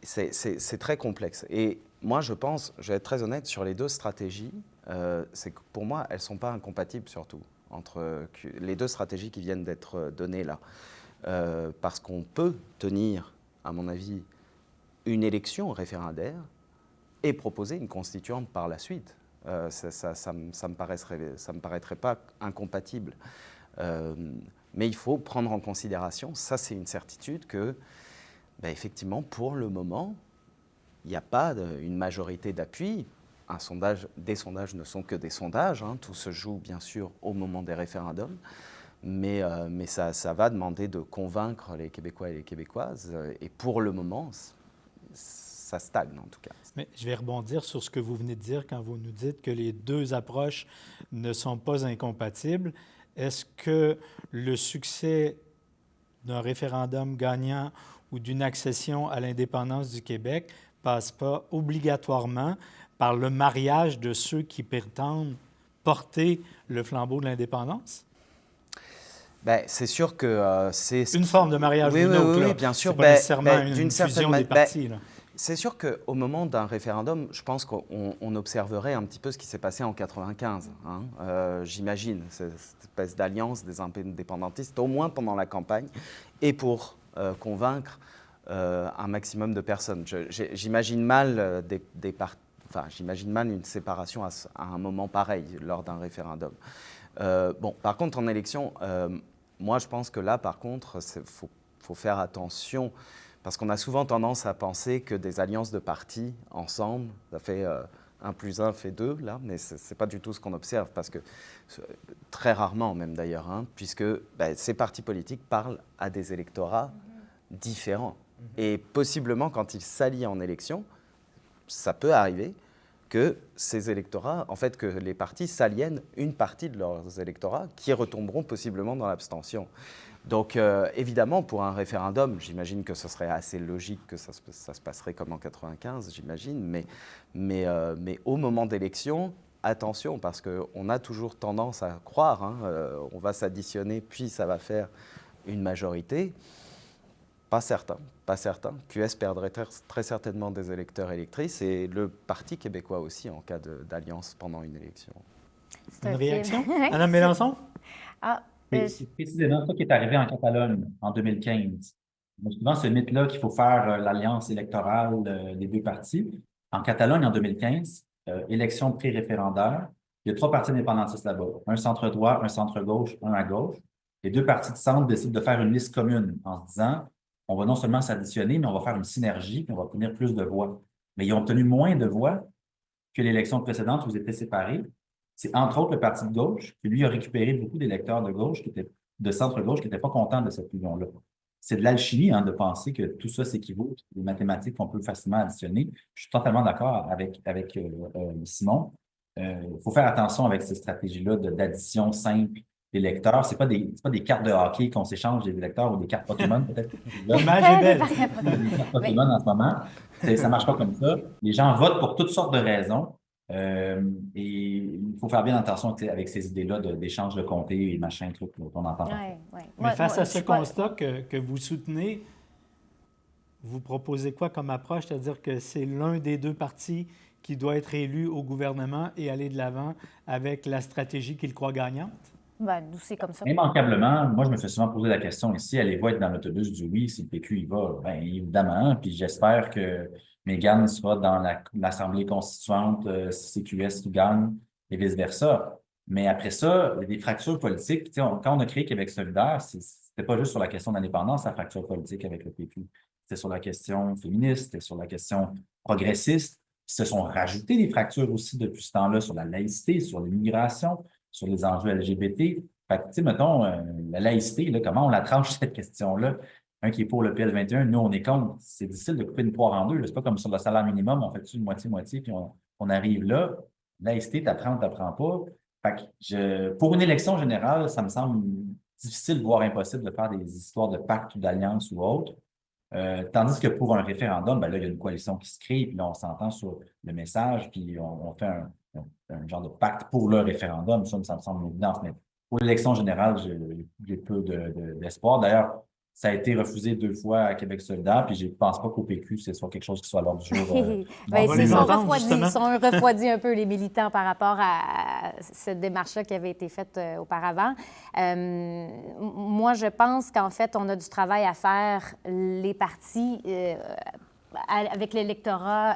C'est très complexe. Et moi, je pense, je vais être très honnête, sur les deux stratégies, c'est que pour moi, elles ne sont pas incompatibles surtout, entre les deux stratégies qui viennent d'être données là. Parce qu'on peut tenir, à mon avis, une élection référendaire et proposer une constituante par la suite. Ça me paraîtrait pas incompatible. Mais il faut prendre en considération, ça c'est une certitude, que effectivement, pour le moment, il n'y a pas une majorité d'appui. Des sondages ne sont que des sondages, hein. Tout se joue bien sûr au moment des référendums, mais ça va demander de convaincre les Québécois et les Québécoises, et pour le moment, ça stagne en tout cas. Mais je vais rebondir sur ce que vous venez de dire quand vous nous dites que les deux approches ne sont pas incompatibles. Est-ce que le succès d'un référendum gagnant ou d'une accession à l'indépendance du Québec passe pas obligatoirement par le mariage de ceux qui prétendent porter le flambeau de l'indépendance? C'est sûr que c'est... Une forme de mariage ou une autre. Oui, bien sûr. C'est pas nécessairement une fusion des partis. C'est sûr qu'au moment d'un référendum, je pense qu'on observerait un petit peu ce qui s'est passé en 1995. Hein. J'imagine cette espèce d'alliance des indépendantistes, au moins pendant la campagne, et pour convaincre un maximum de personnes. J'imagine mal j'imagine mal une séparation à un moment pareil, lors d'un référendum. Par contre, en élection, moi, je pense que là, par contre, faut faire attention, parce qu'on a souvent tendance à penser que des alliances de partis ensemble, ça fait 1 + 1 fait 2, là, mais ce n'est pas du tout ce qu'on observe, parce que très rarement même d'ailleurs, hein, puisque ces partis politiques parlent à des électorats différents. Et possiblement, quand ils s'allient en élection, ça peut arriver que ces électorats, en fait, que les partis s'aliènent une partie de leurs électorats qui retomberont possiblement dans l'abstention. Donc, évidemment, pour un référendum, j'imagine que ce serait assez logique que ça se passerait comme en 1995, j'imagine, mais au moment d'élection, attention, parce qu'on a toujours tendance à croire, hein, on va s'additionner, puis ça va faire une majorité. Pas certain. QS perdrait très certainement des électeurs et électrices, et le Parti québécois aussi en cas d'alliance pendant une élection. Une réaction? Madame Mélenchon? C'est précisément ça qui est arrivé en Catalogne en 2015. Il y a souvent ce mythe-là qu'il faut faire l'alliance électorale des deux partis. En Catalogne, en 2015, élection pré-référendaire, il y a 3 partis indépendantistes là-bas. Un centre-droit, un centre-gauche, un à gauche. Les 2 partis de centre décident de faire une liste commune en se disant, on va non seulement s'additionner, mais on va faire une synergie, puis on va obtenir plus de voix. Mais ils ont obtenu moins de voix que l'élection précédente où ils étaient séparés. C'est entre autres le parti de gauche qui, lui, a récupéré beaucoup d'électeurs de gauche, de centre-gauche, qui n'étaient pas contents de cette union-là. c'est de l'alchimie de penser que tout ça s'équivaut, les mathématiques qu'on peut facilement additionner. Je suis totalement d'accord avec Simon. Il faut faire attention avec ces stratégies-là d'addition simple des lecteurs. C'est pas des cartes de hockey qu'on s'échange des lecteurs ou des cartes Pokémon, peut-être. L'image est belle. Des cartes Pokémon en ce moment. Ça marche pas comme ça. Les gens votent pour toutes sortes de raisons. Et il faut faire bien attention avec ces idées-là d'échange de comté et machin, truc qu'on entend parfois. Mais face à ce constat que vous soutenez, vous proposez quoi comme approche? C'est-à-dire que c'est l'un des deux partis qui doit être élu au gouvernement et aller de l'avant avec la stratégie qu'il croit gagnante? Nous, c'est comme ça. Immanquablement, moi, je me fais souvent poser la question ici, allez-vous être dans l'autobus du oui si le PQ y va? Bien, évidemment, puis j'espère que Mégane sera dans l'Assemblée constituante si c'est QS qui gagne et vice-versa. Mais après ça, il y a des fractures politiques. Tu sais, quand on a créé Québec solidaire, c'était pas juste sur la question d'indépendance, la fracture politique avec le PQ. C'était sur la question féministe, c'était sur la question progressiste. Puis se sont rajoutées des fractures aussi depuis ce temps-là sur la laïcité, sur l'immigration, sur les enjeux LGBT. Fait que, tu sais, mettons, la laïcité, là, comment on la tranche, cette question-là? Un qui est pour le PL21, nous, on est contre. C'est difficile de couper une poire en deux. Là. C'est pas comme sur le salaire minimum, on fait une moitié-moitié, puis on arrive là. Laïcité, t'apprends pas. Fait que pour une élection générale, ça me semble difficile, voire impossible de faire des histoires de pacte ou d'alliance ou autre. Tandis que pour un référendum, ben là, il y a une coalition qui se crée, puis là, on s'entend sur le message, puis on fait un genre de pacte pour le référendum. Ça me semble une évidence. Mais pour l'élection générale, j'ai peu d'espoir. D'ailleurs, ça a été refusé 2 fois à Québec solidaire, puis je ne pense pas qu'au PQ, ce soit quelque chose qui soit à l'ordre du jour. Ils sont refroidis un peu, les militants, par rapport à cette démarche-là qui avait été faite auparavant. Moi, je pense qu'en fait, on a du travail à faire, les partis, avec l'électorat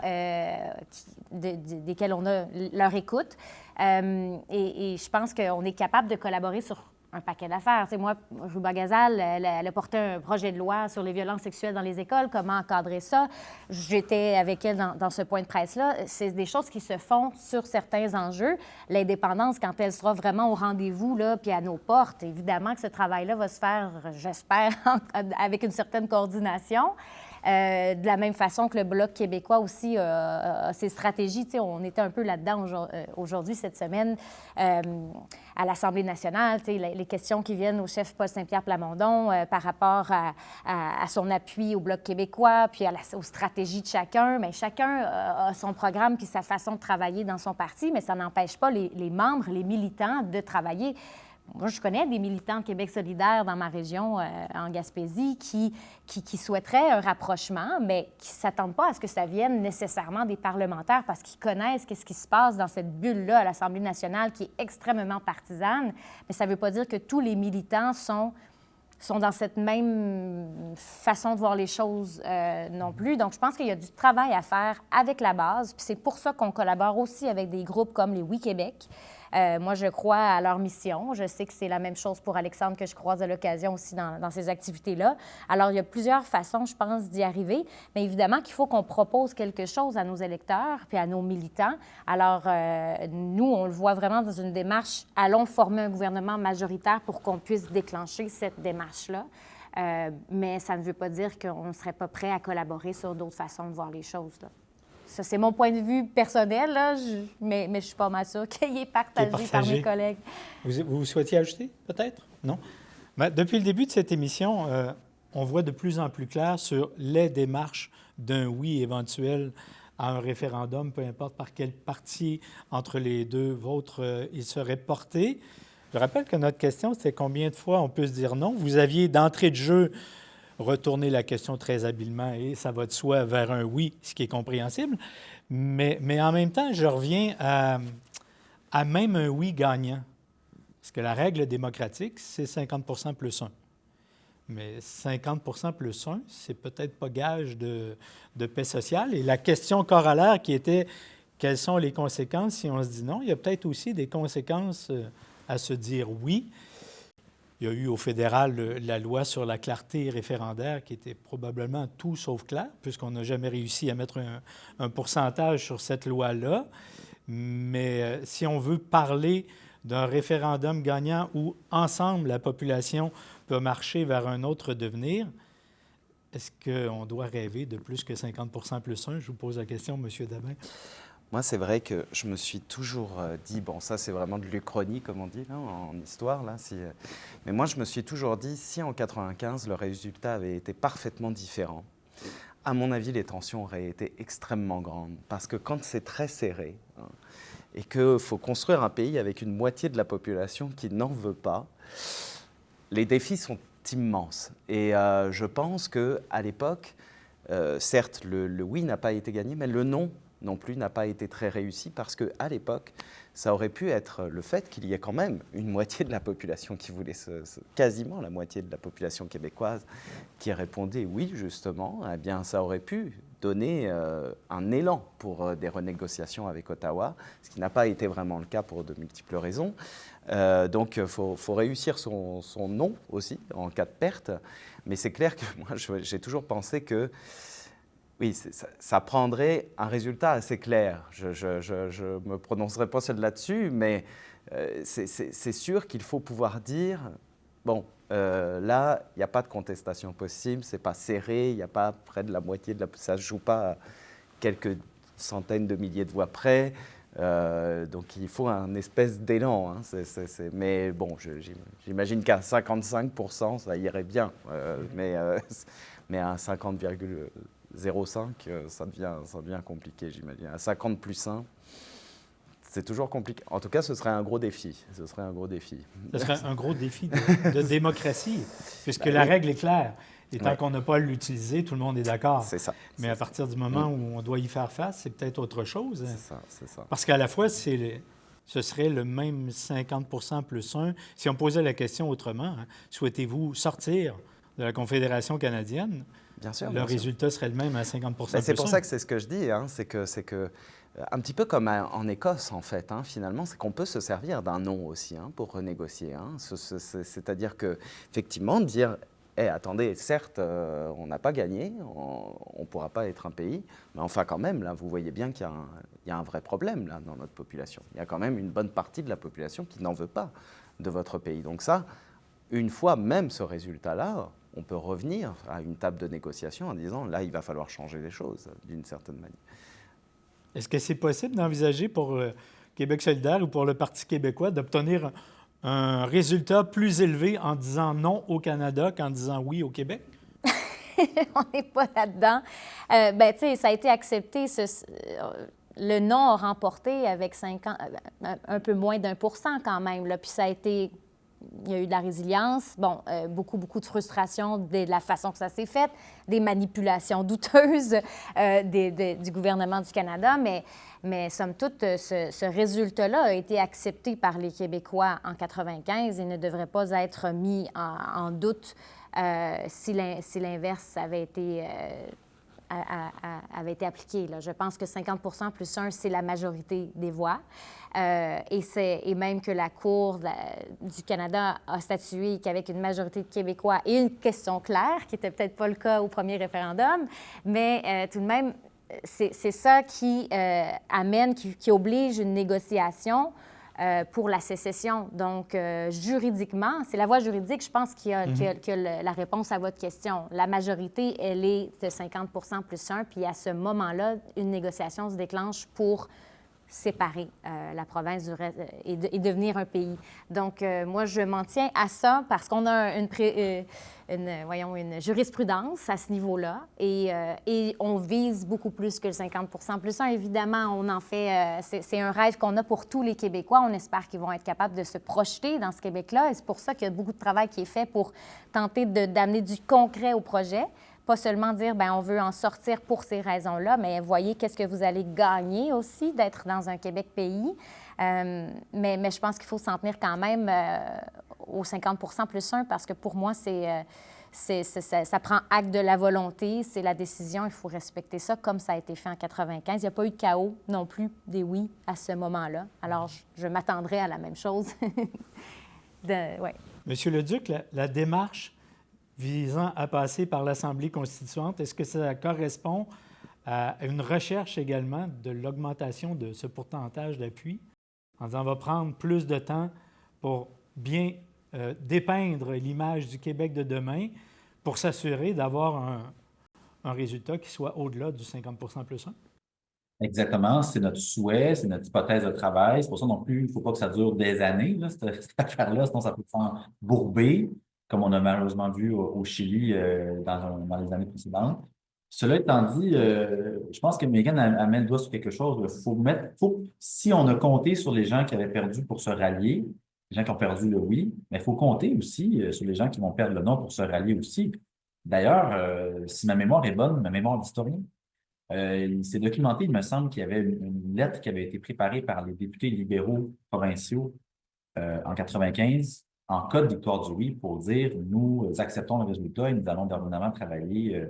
desquels on a leur écoute. Et je pense qu'on est capable de collaborer sur un paquet d'affaires. Tu sais, moi, Rouba Gazal, elle a porté un projet de loi sur les violences sexuelles dans les écoles, comment encadrer ça. J'étais avec elle dans ce point de presse-là. C'est des choses qui se font sur certains enjeux. L'indépendance, quand elle sera vraiment au rendez-vous, là, puis à nos portes, évidemment que ce travail-là va se faire, j'espère, avec une certaine coordination. De la même façon que le Bloc québécois aussi a ses stratégies. Tu sais, on était un peu là-dedans aujourd'hui, cette semaine, à l'Assemblée nationale. Tu sais, les questions qui viennent au chef Paul Saint-Pierre Plamondon par rapport à son appui au Bloc québécois, puis aux stratégies de chacun. Bien, chacun a son programme puis sa façon de travailler dans son parti, mais ça n'empêche pas les membres, les militants de travailler. Moi, je connais des militants de Québec solidaire dans ma région, en Gaspésie, qui souhaiteraient un rapprochement, mais qui ne s'attendent pas à ce que ça vienne nécessairement des parlementaires parce qu'ils connaissent ce qui se passe dans cette bulle-là à l'Assemblée nationale qui est extrêmement partisane. Mais ça ne veut pas dire que tous les militants sont dans cette même façon de voir les choses non plus. Donc, je pense qu'il y a du travail à faire avec la base. Puis c'est pour ça qu'on collabore aussi avec des groupes comme les Oui Québec. Moi, je crois à leur mission. Je sais que c'est la même chose pour Alexandre, que je croise à l'occasion aussi dans ces activités-là. Alors, il y a plusieurs façons, je pense, d'y arriver. Mais évidemment qu'il faut qu'on propose quelque chose à nos électeurs puis à nos militants. Alors, nous, on le voit vraiment dans une démarche. Allons former un gouvernement majoritaire pour qu'on puisse déclencher cette démarche-là. Mais ça ne veut pas dire qu'on ne serait pas prêt à collaborer sur d'autres façons de voir les choses, là. Ça, c'est mon point de vue personnel, là, mais je suis pas mal sûre qu'il est partagé par mes collègues. Vous souhaitiez ajouter, peut-être? Non? Ben, depuis le début de cette émission, on voit de plus en plus clair sur les démarches d'un oui éventuel à un référendum, peu importe par quel parti entre les deux vôtres il serait porté. Je rappelle que notre question, c'était combien de fois on peut se dire non. Vous aviez d'entrée de jeu retourner la question très habilement et ça va de soi vers un oui, ce qui est compréhensible. Mais en même temps, je reviens à même un oui gagnant. Parce que la règle démocratique, c'est 50 plus 1. Mais 50 plus 1, c'est peut-être pas gage de paix sociale. Et la question corollaire qui était quelles sont les conséquences si on se dit non, il y a peut-être aussi des conséquences à se dire oui. Il y a eu au fédéral la loi sur la clarté référendaire qui était probablement tout sauf claire, puisqu'on n'a jamais réussi à mettre un pourcentage sur cette loi-là. Mais si on veut parler d'un référendum gagnant où, ensemble, la population peut marcher vers un autre devenir, est-ce qu'on doit rêver de plus que 50 plus 1? Je vous pose la question, M. Dabin. Moi, c'est vrai que je me suis toujours dit, bon, ça c'est vraiment de l'Uchronie, comme on dit là, en histoire, là, mais moi je me suis toujours dit, si en 1995 le résultat avait été parfaitement différent, à mon avis, les tensions auraient été extrêmement grandes. Parce que quand c'est très serré, hein, et qu'il faut construire un pays avec une moitié de la population qui n'en veut pas, les défis sont immenses. Et je pense qu'à l'époque, certes, le oui n'a pas été gagné, mais le non non plus n'a pas été très réussi parce qu'à l'époque, ça aurait pu être le fait qu'il y ait quand même une moitié de la population qui voulait, quasiment la moitié de la population québécoise qui répondait oui, justement, eh bien, ça aurait pu donner un élan pour des renégociations avec Ottawa, ce qui n'a pas été vraiment le cas pour de multiples raisons. Donc, il faut réussir son non aussi en cas de perte. Mais c'est clair que moi, j'ai toujours pensé que oui, ça prendrait un résultat assez clair. Je ne me prononcerai pas seul là-dessus, mais c'est sûr qu'il faut pouvoir dire, bon, là, il n'y a pas de contestation possible, ce n'est pas serré, il n'y a pas près de la moitié, ça ne se joue pas à quelques centaines de milliers de voix près. Donc il faut un espèce d'élan. Hein. Mais bon, j'imagine qu'à 55%, ça irait bien. Mais à 50,05, ça devient compliqué, j'imagine. À 50 plus 1, c'est toujours compliqué. En tout cas, ce serait un gros défi. Ce serait un gros défi. Ce serait un gros défi de démocratie, puisque la règle est claire. Et tant qu'on n'a pas à l'utiliser, tout le monde est d'accord. C'est ça. Mais à partir du moment où on doit y faire face, c'est peut-être autre chose. C'est ça. Parce qu'à la fois, ce serait le même 50 plus 1. Si on posait la question autrement, hein, souhaitez-vous sortir de la Confédération canadienne? Bien sûr. Le résultat serait le même à 50 plus 1. C'est pour ça que c'est ce que je dis. Hein, c'est que un petit peu comme en Écosse, en fait, hein, finalement, c'est qu'on peut se servir d'un non aussi hein, pour renégocier. Hein. C'est-à-dire qu'effectivement, dire attendez, certes, on n'a pas gagné, on ne pourra pas être un pays, mais enfin quand même, là, vous voyez bien qu'il y a un vrai problème là, dans notre population. Il y a quand même une bonne partie de la population qui n'en veut pas de votre pays. Donc ça, une fois même ce résultat-là, on peut revenir à une table de négociation en disant, là, il va falloir changer les choses d'une certaine manière. Est-ce que c'est possible d'envisager pour Québec solidaire ou pour le Parti québécois d'obtenir un résultat plus élevé en disant non au Canada qu'en disant oui au Québec? On n'est pas là-dedans. Tu sais, ça a été accepté. Le non a remporté avec un peu moins d'1% quand même. Là. Puis ça a été... Il y a eu de la résilience, beaucoup de frustration de la façon que ça s'est fait, des manipulations douteuses du gouvernement du Canada, mais somme toute, ce résultat-là a été accepté par les Québécois en 1995 et ne devrait pas être mis en doute si l'inverse avait été appliqué. Là. Je pense que 50 plus 1, c'est la majorité des voix. Et même que la Cour du Canada a statué qu'avec une majorité de Québécois et une question claire, qui n'était peut-être pas le cas au premier référendum, mais tout de même, c'est ça qui amène, qui oblige une négociation pour la sécession. Donc, juridiquement, c'est la voie juridique, je pense, qui a la réponse à votre question. La majorité, elle est de 50 plus 1, puis à ce moment-là, une négociation se déclenche pour séparer la province et devenir un pays. Donc, moi, je m'en tiens à ça parce qu'on a une jurisprudence à ce niveau-là et on vise beaucoup plus que le 50 plus 1. Évidemment, on en fait... c'est un rêve qu'on a pour tous les Québécois. On espère qu'ils vont être capables de se projeter dans ce Québec-là et c'est pour ça qu'il y a beaucoup de travail qui est fait pour tenter d'amener du concret au projet. Pas seulement dire, on veut en sortir pour ces raisons-là, mais voyez qu'est-ce que vous allez gagner aussi d'être dans un Québec pays. Mais je pense qu'il faut s'en tenir quand même au 50 plus 1 parce que pour moi, ça prend acte de la volonté, c'est la décision, il faut respecter ça comme ça a été fait en 1995. Il n'y a pas eu de chaos non plus des oui à ce moment-là. Alors, je m'attendrais à la même chose. Monsieur Leduc, la démarche visant à passer par l'Assemblée constituante, est-ce que ça correspond à une recherche également de l'augmentation de ce pourcentage d'appui? En disant, on va prendre plus de temps pour bien dépeindre l'image du Québec de demain, pour s'assurer d'avoir un résultat qui soit au-delà du 50 plus 1? Exactement, c'est notre souhait, c'est notre hypothèse de travail. C'est pour ça non plus, il ne faut pas que ça dure des années, là, cette affaire-là, sinon ça peut s'embourber, comme on a malheureusement vu au Chili dans les années précédentes. Cela étant dit, je pense que Megan met le doigt sur quelque chose. Si on a compté sur les gens qui avaient perdu pour se rallier, les gens qui ont perdu le oui, mais il faut compter aussi sur les gens qui vont perdre le non pour se rallier aussi. D'ailleurs, si ma mémoire est bonne, ma mémoire d'historien, il s'est documenté, il me semble qu'il y avait une lettre qui avait été préparée par les députés libéraux provinciaux en 95 en cas de victoire du oui pour dire nous acceptons le résultat et nous allons évidemment travailler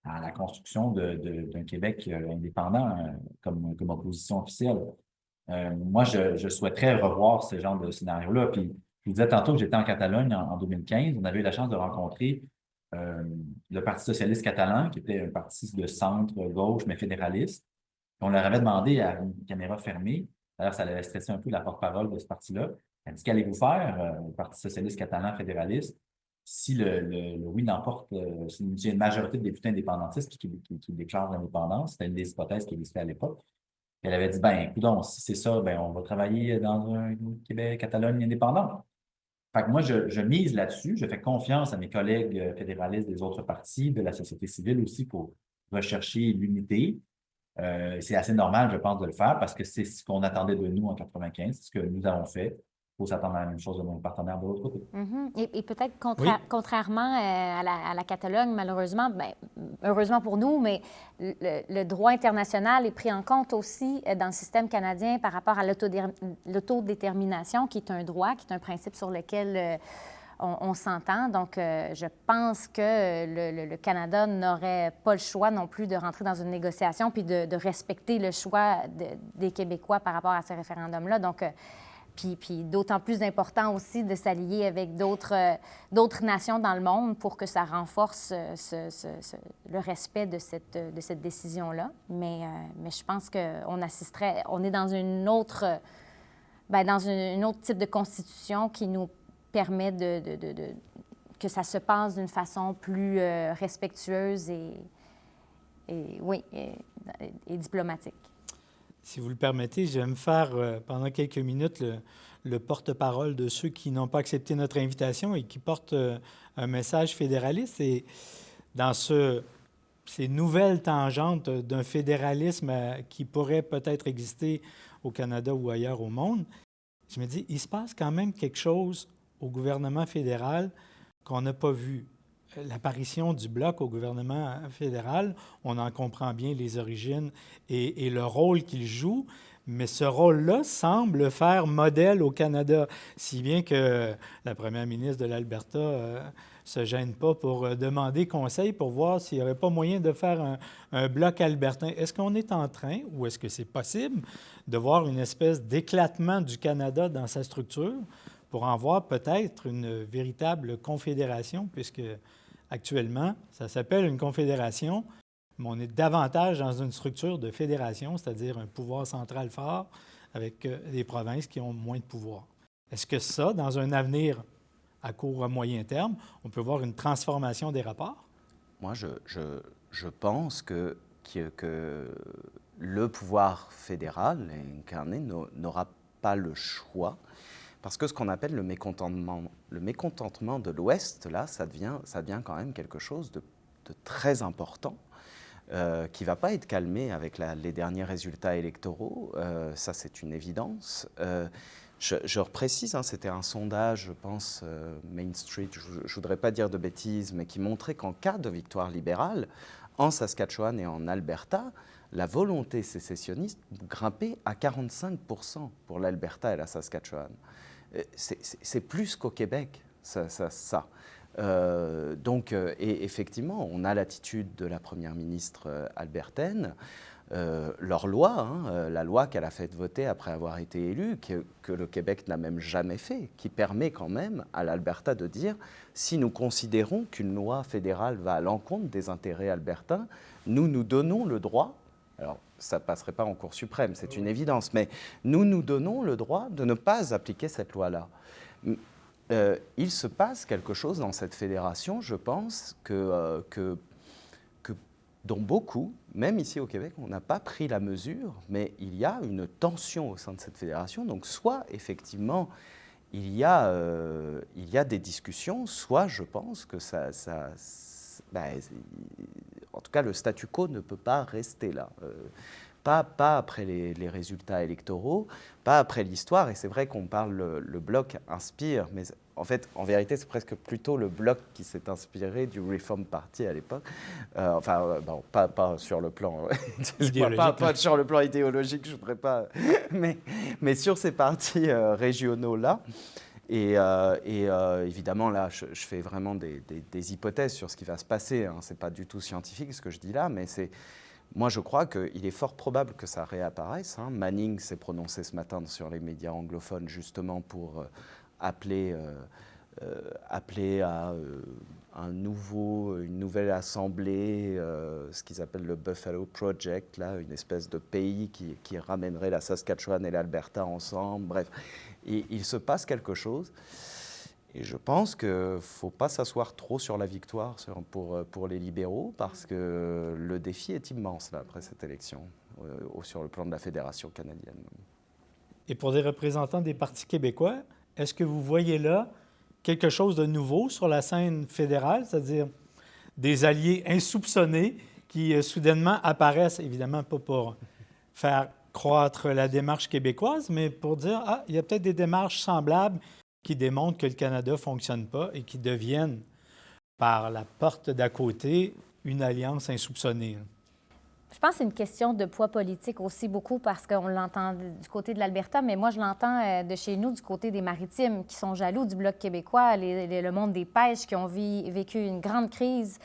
à la construction d'un Québec indépendant comme opposition officielle. Moi, je souhaiterais revoir ce genre de scénario-là. Puis, je vous disais tantôt que j'étais en Catalogne en 2015. On avait eu la chance de rencontrer euh, le Parti socialiste catalan, qui était un parti de centre-gauche, mais fédéraliste. On leur avait demandé à une caméra fermée, d'ailleurs, ça avait stressé un peu la porte-parole de ce parti-là. Elle dit qu'allez-vous faire, le Parti socialiste catalan fédéraliste, si le oui l'emporte, s'il y a une majorité de députés indépendantistes qui déclarent l'indépendance, c'était une des hypothèses qui existait à l'époque. Elle avait dit, ben, écoute, si c'est ça, ben, on va travailler dans un Québec, Catalogne indépendant. Fait que moi, je mise là-dessus. Je fais confiance à mes collègues fédéralistes des autres partis, de la société civile aussi pour rechercher l'unité. C'est assez normal, je pense, de le faire parce que c'est ce qu'on attendait de nous en 95, c'est ce que nous avons fait. Il faut s'attendre à la même chose de nos partenaires de l'autre côté. Et peut-être Oui. contrairement à la Catalogne, malheureusement, ben, heureusement pour nous, mais le droit international est pris en compte aussi dans le système canadien par rapport à l'autodétermination, qui est un droit, qui est un principe sur lequel on s'entend. Donc, je pense que le Canada n'aurait pas le choix non plus de rentrer dans une négociation puis de respecter le choix des Québécois par rapport à ce référendum-là. Donc, puis d'autant plus important aussi de s'allier avec d'autres nations dans le monde pour que ça renforce le respect de cette décision-là. Mais je pense on est dans une autre, dans un autre type de constitution qui nous permet que ça se passe d'une façon plus respectueuse et diplomatique. Si vous le permettez, je vais me faire pendant quelques minutes le porte-parole de ceux qui n'ont pas accepté notre invitation et qui portent un message fédéraliste. Et dans ces nouvelles tangentes d'un fédéralisme qui pourrait peut-être exister au Canada ou ailleurs au monde, je me dis, il se passe quand même quelque chose au gouvernement fédéral qu'on n'a pas vu. L'apparition du Bloc au gouvernement fédéral, on en comprend bien les origines et le rôle qu'il joue, mais ce rôle-là semble faire modèle au Canada, si bien que la première ministre de l'Alberta ne se gêne pas pour demander conseil pour voir s'il n'y aurait pas moyen de faire un Bloc albertain. Est-ce qu'on est en train, ou est-ce que c'est possible, de voir une espèce d'éclatement du Canada dans sa structure pour en voir peut-être une véritable confédération, puisque actuellement, ça s'appelle une confédération, mais on est davantage dans une structure de fédération, c'est-à-dire un pouvoir central fort avec des provinces qui ont moins de pouvoir. Est-ce que ça, dans un avenir à court ou à moyen terme, on peut voir une transformation des rapports? Moi, je pense que le pouvoir fédéral incarné n'aura pas le choix. Parce que ce qu'on appelle le mécontentement de l'Ouest, là, ça devient quand même quelque chose de très important, qui ne va pas être calmé avec les derniers résultats électoraux. Ça, c'est une évidence. Je reprécise, c'était un sondage, je pense, Main Street, je ne voudrais pas dire de bêtises, mais qui montrait qu'en cas de victoire libérale, en Saskatchewan et en Alberta, la volonté sécessionniste grimpait à 45% pour l'Alberta et la Saskatchewan. C'est plus qu'au Québec, ça. Et effectivement, on a l'attitude de la première ministre albertaine, leur loi, la loi qu'elle a fait voter après avoir été élue, que le Québec n'a même jamais fait, qui permet quand même à l'Alberta de dire si nous considérons qu'une loi fédérale va à l'encontre des intérêts albertains, nous donnons le droit. Alors, ça ne passerait pas en Cour suprême, c'est une évidence, mais nous donnons le droit de ne pas appliquer cette loi-là. Il se passe quelque chose dans cette fédération, je pense, que dont beaucoup, même ici au Québec, on n'a pas pris la mesure, mais il y a une tension au sein de cette fédération. Donc soit effectivement il y a des discussions, soit je pense que en tout cas le statu quo ne peut pas rester là. Pas après les résultats électoraux, pas après l'histoire. Et c'est vrai qu'on parle, le Bloc inspire, mais en fait, en vérité, c'est presque plutôt le Bloc qui s'est inspiré du Reform Party à l'époque. Bon, pas sur le plan pas sur le plan idéologique, je ne voudrais pas, mais sur ces partis régionaux-là. Et évidemment, là, je fais vraiment des hypothèses sur ce qui va se passer. Hein. Ce n'est pas du tout scientifique ce que je dis là, mais moi, je crois qu'il est fort probable que ça réapparaisse. Hein. Manning s'est prononcé ce matin sur les médias anglophones justement pour appeler à une nouvelle assemblée, ce qu'ils appellent le Buffalo Project, là, une espèce de pays qui ramènerait la Saskatchewan et l'Alberta ensemble. Bref, il se passe quelque chose. Et je pense qu'il ne faut pas s'asseoir trop sur la victoire pour les libéraux, parce que le défi est immense là, après cette élection, sur le plan de la Fédération canadienne. Et pour des représentants des partis québécois, est-ce que vous voyez là quelque chose de nouveau sur la scène fédérale, c'est-à-dire des alliés insoupçonnés qui soudainement apparaissent, évidemment pas pour faire croître la démarche québécoise, mais pour dire, il y a peut-être des démarches semblables qui démontrent que le Canada ne fonctionne pas et qui deviennent, par la porte d'à côté, une alliance insoupçonnée. Je pense que c'est une question de poids politique aussi beaucoup parce qu'on l'entend du côté de l'Alberta, mais moi, je l'entends de chez nous, du côté des Maritimes, qui sont jaloux du Bloc québécois, le monde des pêches, qui ont vécu une grande crise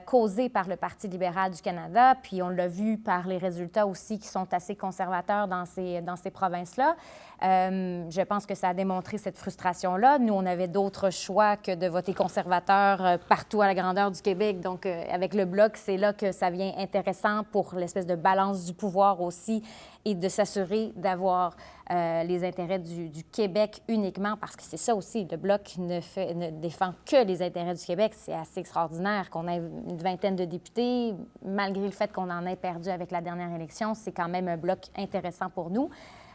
causée par le Parti libéral du Canada. Puis on l'a vu par les résultats aussi qui sont assez conservateurs dans ces provinces-là. Je pense que ça a démontré cette frustration-là. Nous, on avait d'autres choix que de voter conservateur partout à la grandeur du Québec. Donc, avec le Bloc, c'est là que ça devient intéressant pour l'espèce de balance du pouvoir aussi et de s'assurer d'avoir les intérêts du Québec uniquement, parce que c'est ça aussi, le Bloc ne défend que les intérêts du Québec. C'est assez extraordinaire qu'on ait une vingtaine de députés, malgré le fait qu'on en ait perdu avec la dernière élection. C'est quand même un Bloc intéressant pour nous.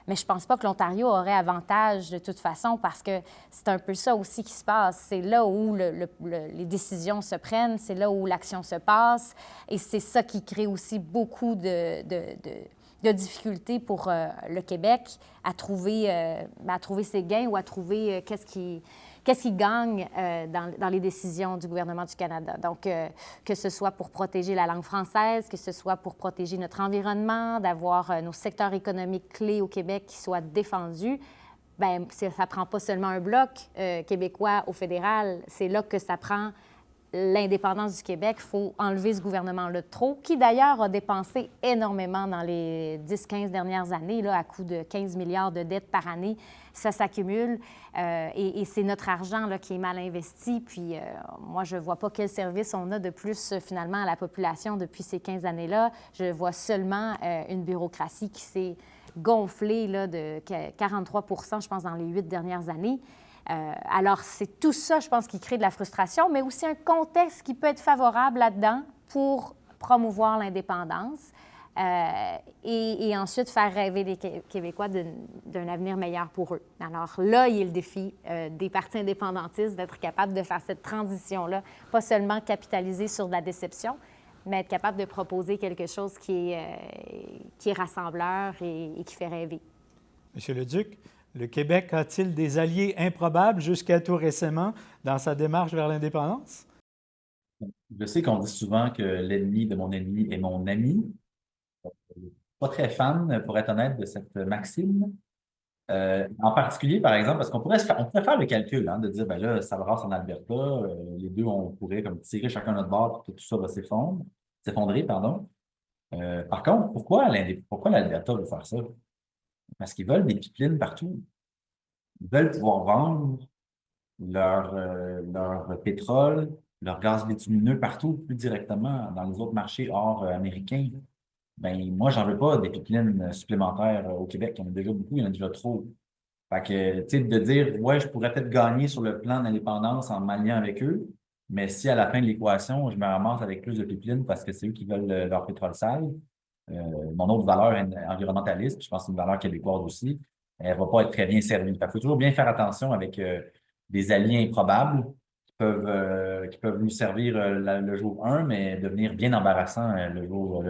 Mais je ne pense pas que l'Ontario aurait avantage de toute façon, parce que c'est un peu ça aussi qui se passe. C'est là où les décisions se prennent, c'est là où l'action se passe. Et c'est ça qui crée aussi beaucoup de difficultés pour le Québec à trouver ses gains ou à trouver qu'est-ce qui gagne dans les décisions du gouvernement du Canada. Donc, que ce soit pour protéger la langue française, que ce soit pour protéger notre environnement, d'avoir nos secteurs économiques clés au Québec qui soient défendus, bien, ça ne prend pas seulement un bloc québécois au fédéral, c'est là que ça prend l'indépendance du Québec. Il faut enlever ce gouvernement-là de trop, qui d'ailleurs a dépensé énormément dans les 10-15 dernières années, là, à coût de 15 milliards de dettes par année. Ça s'accumule et c'est notre argent là, qui est mal investi. Puis moi, je ne vois pas quel service on a de plus finalement à la population depuis ces 15 années-là. Je vois seulement une bureaucratie qui s'est gonflée là, de 43 % je pense, dans les 8 dernières années. Alors, c'est tout ça, je pense, qui crée de la frustration, mais aussi un contexte qui peut être favorable là-dedans pour promouvoir l'indépendance et ensuite faire rêver les Québécois d'un avenir meilleur pour eux. Alors là, il y a le défi des partis indépendantistes d'être capable de faire cette transition-là, pas seulement capitaliser sur de la déception, mais être capable de proposer quelque chose qui est rassembleur et qui fait rêver. Monsieur Leduc, le Québec a-t-il des alliés improbables jusqu'à tout récemment dans sa démarche vers l'indépendance? Je sais qu'on dit souvent que l'ennemi de mon ennemi est mon ami. Pas très fan, pour être honnête, de cette maxime. En particulier, par exemple, parce qu'on pourrait faire le calcul, hein, de dire, ben là, ça brasse en Alberta, les deux, on pourrait comme tirer chacun notre bord, puis que tout ça va s'effondrer, pardon. Par contre, pourquoi l'Alberta veut faire ça? Parce qu'ils veulent des pipelines partout. Ils veulent pouvoir vendre leur pétrole, leur gaz bitumineux partout, plus directement dans les autres marchés hors américains. Ben, moi, j'en veux pas des pipelines supplémentaires au Québec. Il y en a déjà beaucoup, il y en a déjà trop. Fait que, tu sais, de dire, ouais, je pourrais peut-être gagner sur le plan d'indépendance en m'alliant avec eux, Mais si à la fin de l'équation, je me ramasse avec plus de pipelines parce que c'est eux qui veulent leur pétrole sale, mon autre valeur environnementaliste, puis je pense que c'est une valeur québécoise aussi, elle va pas être très bien servie. Il faut toujours bien faire attention avec des alliés improbables qui peuvent nous servir le jour 1, mais devenir bien embarrassants le jour.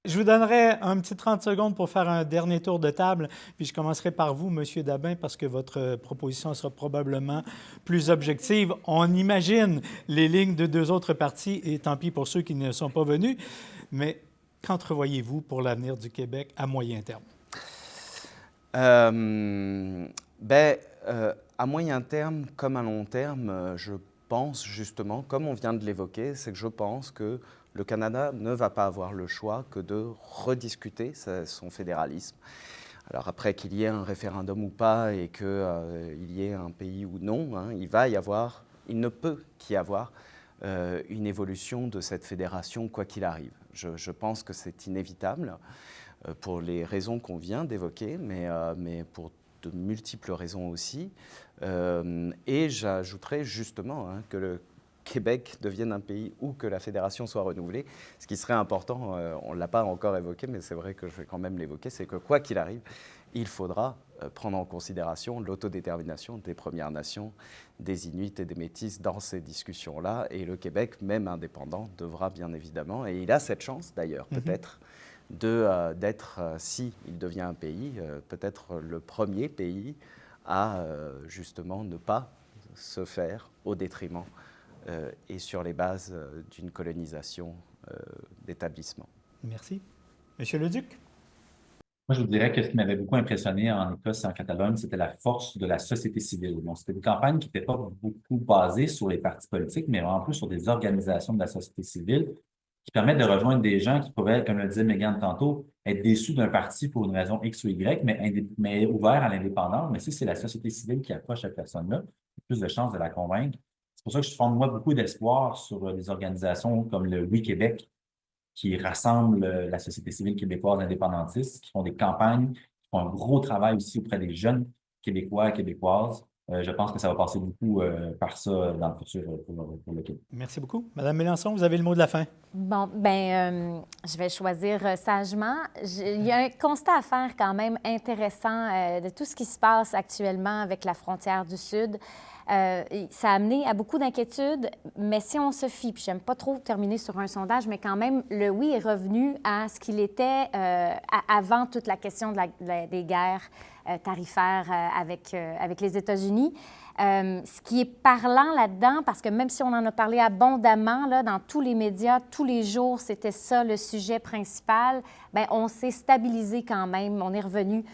Je vous donnerai un petit 30 secondes pour faire un dernier tour de table, puis je commencerai par vous, M. Dabin, parce que votre proposition sera probablement plus objective. On imagine les lignes de 2 autres partis, et tant pis pour ceux qui ne sont pas venus, mais qu'entrevoyez-vous pour l'avenir du Québec à moyen terme? À moyen terme comme à long terme, je pense justement, comme on vient de l'évoquer, c'est que je pense que le Canada ne va pas avoir le choix que de rediscuter son fédéralisme. Alors après qu'il y ait un référendum ou pas et qu'il y ait un pays ou non, hein, il ne peut qu'y avoir une évolution de cette fédération quoi qu'il arrive. Je pense que c'est inévitable pour les raisons qu'on vient d'évoquer, mais pour de multiples raisons aussi. Et j'ajouterais justement que le Québec devienne un pays où que la fédération soit renouvelée. Ce qui serait important, on ne l'a pas encore évoqué, mais c'est vrai que je vais quand même l'évoquer, c'est que quoi qu'il arrive, il faudra prendre en considération l'autodétermination des Premières Nations, des Inuits et des Métis dans ces discussions-là. Et le Québec, même indépendant, devra bien évidemment, et il a cette chance d'ailleurs peut-être, d'être, si il devient un pays, peut-être le premier pays à justement ne pas se faire au détriment et sur les bases d'une colonisation d'établissement. Merci. Monsieur Leduc? Moi, je vous dirais que ce qui m'avait beaucoup impressionné en Écosse et en Catalogne, c'était la force de la société civile. Donc, c'était une campagne qui n'était pas beaucoup basée sur les partis politiques, mais vraiment plus sur des organisations de la société civile qui permettent de rejoindre des gens qui pourraient, comme le disait Mégane tantôt, être déçus d'un parti pour une raison X ou Y, mais ouverts à l'indépendance. Mais si c'est la société civile qui approche cette personne-là, il y a plus de chances de la convaincre. C'est pour ça que je fonde, moi, beaucoup d'espoir sur des organisations comme le Oui Québec, qui rassemblent la société civile québécoise indépendantiste, qui font des campagnes, qui font un gros travail aussi auprès des jeunes Québécois et Québécoises. Je pense que ça va passer beaucoup par ça dans le futur pour le Québec. Merci beaucoup. Madame Mélenchon, vous avez le mot de la fin. Bon, je vais choisir sagement. Il y a un constat à faire quand même intéressant de tout ce qui se passe actuellement avec la frontière du Sud. Ça a amené à beaucoup d'inquiétudes, mais si on se fie, puis j'aime pas trop terminer sur un sondage, mais quand même, le oui est revenu à ce qu'il était avant toute la question des guerres tarifaires avec les États-Unis. Ce qui est parlant là-dedans, parce que même si on en a parlé abondamment là, dans tous les médias, tous les jours, c'était ça le sujet principal, bien, on s'est stabilisé quand même. On est revenu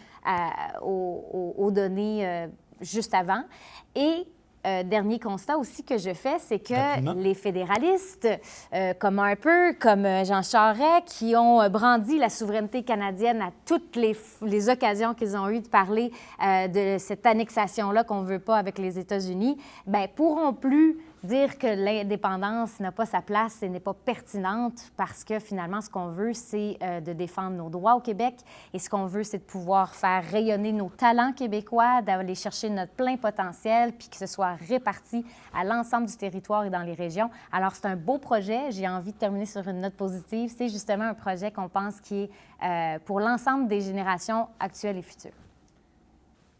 aux données juste avant. Et dernier constat aussi que je fais, c'est que les fédéralistes, comme Harper, comme Jean Charest, qui ont brandi la souveraineté canadienne à toutes les occasions qu'ils ont eues de parler de cette annexation-là qu'on ne veut pas avec les États-Unis, bien, pourront plus dire que l'indépendance n'a pas sa place et n'est pas pertinente parce que finalement, ce qu'on veut, c'est de défendre nos droits au Québec et ce qu'on veut, c'est de pouvoir faire rayonner nos talents québécois, d'aller chercher notre plein potentiel puis que ce soit réparti à l'ensemble du territoire et dans les régions. Alors, c'est un beau projet. J'ai envie de terminer sur une note positive. C'est justement un projet qu'on pense qui est pour l'ensemble des générations actuelles et futures.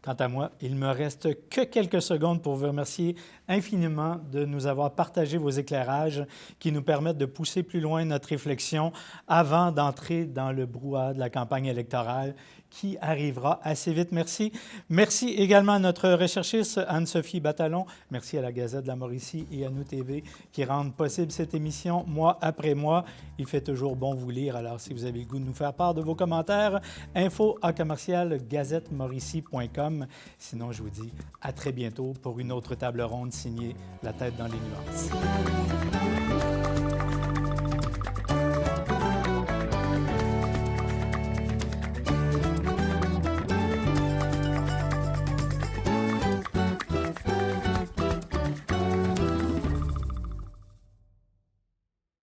Quant à moi, il ne me reste que quelques secondes pour vous remercier infiniment de nous avoir partagé vos éclairages qui nous permettent de pousser plus loin notre réflexion avant d'entrer dans le brouhaha de la campagne électorale qui arrivera assez vite. Merci. Merci également à notre recherchiste Anne-Sophie Batalon. Merci à la Gazette de la Mauricie et à Nous TV qui rendent possible cette émission mois après mois. Il fait toujours bon vous lire. Alors, si vous avez le goût de nous faire part de vos commentaires, info@gazettemauricie.com. Sinon, je vous dis à très bientôt pour une autre table ronde signée La tête dans les nuances.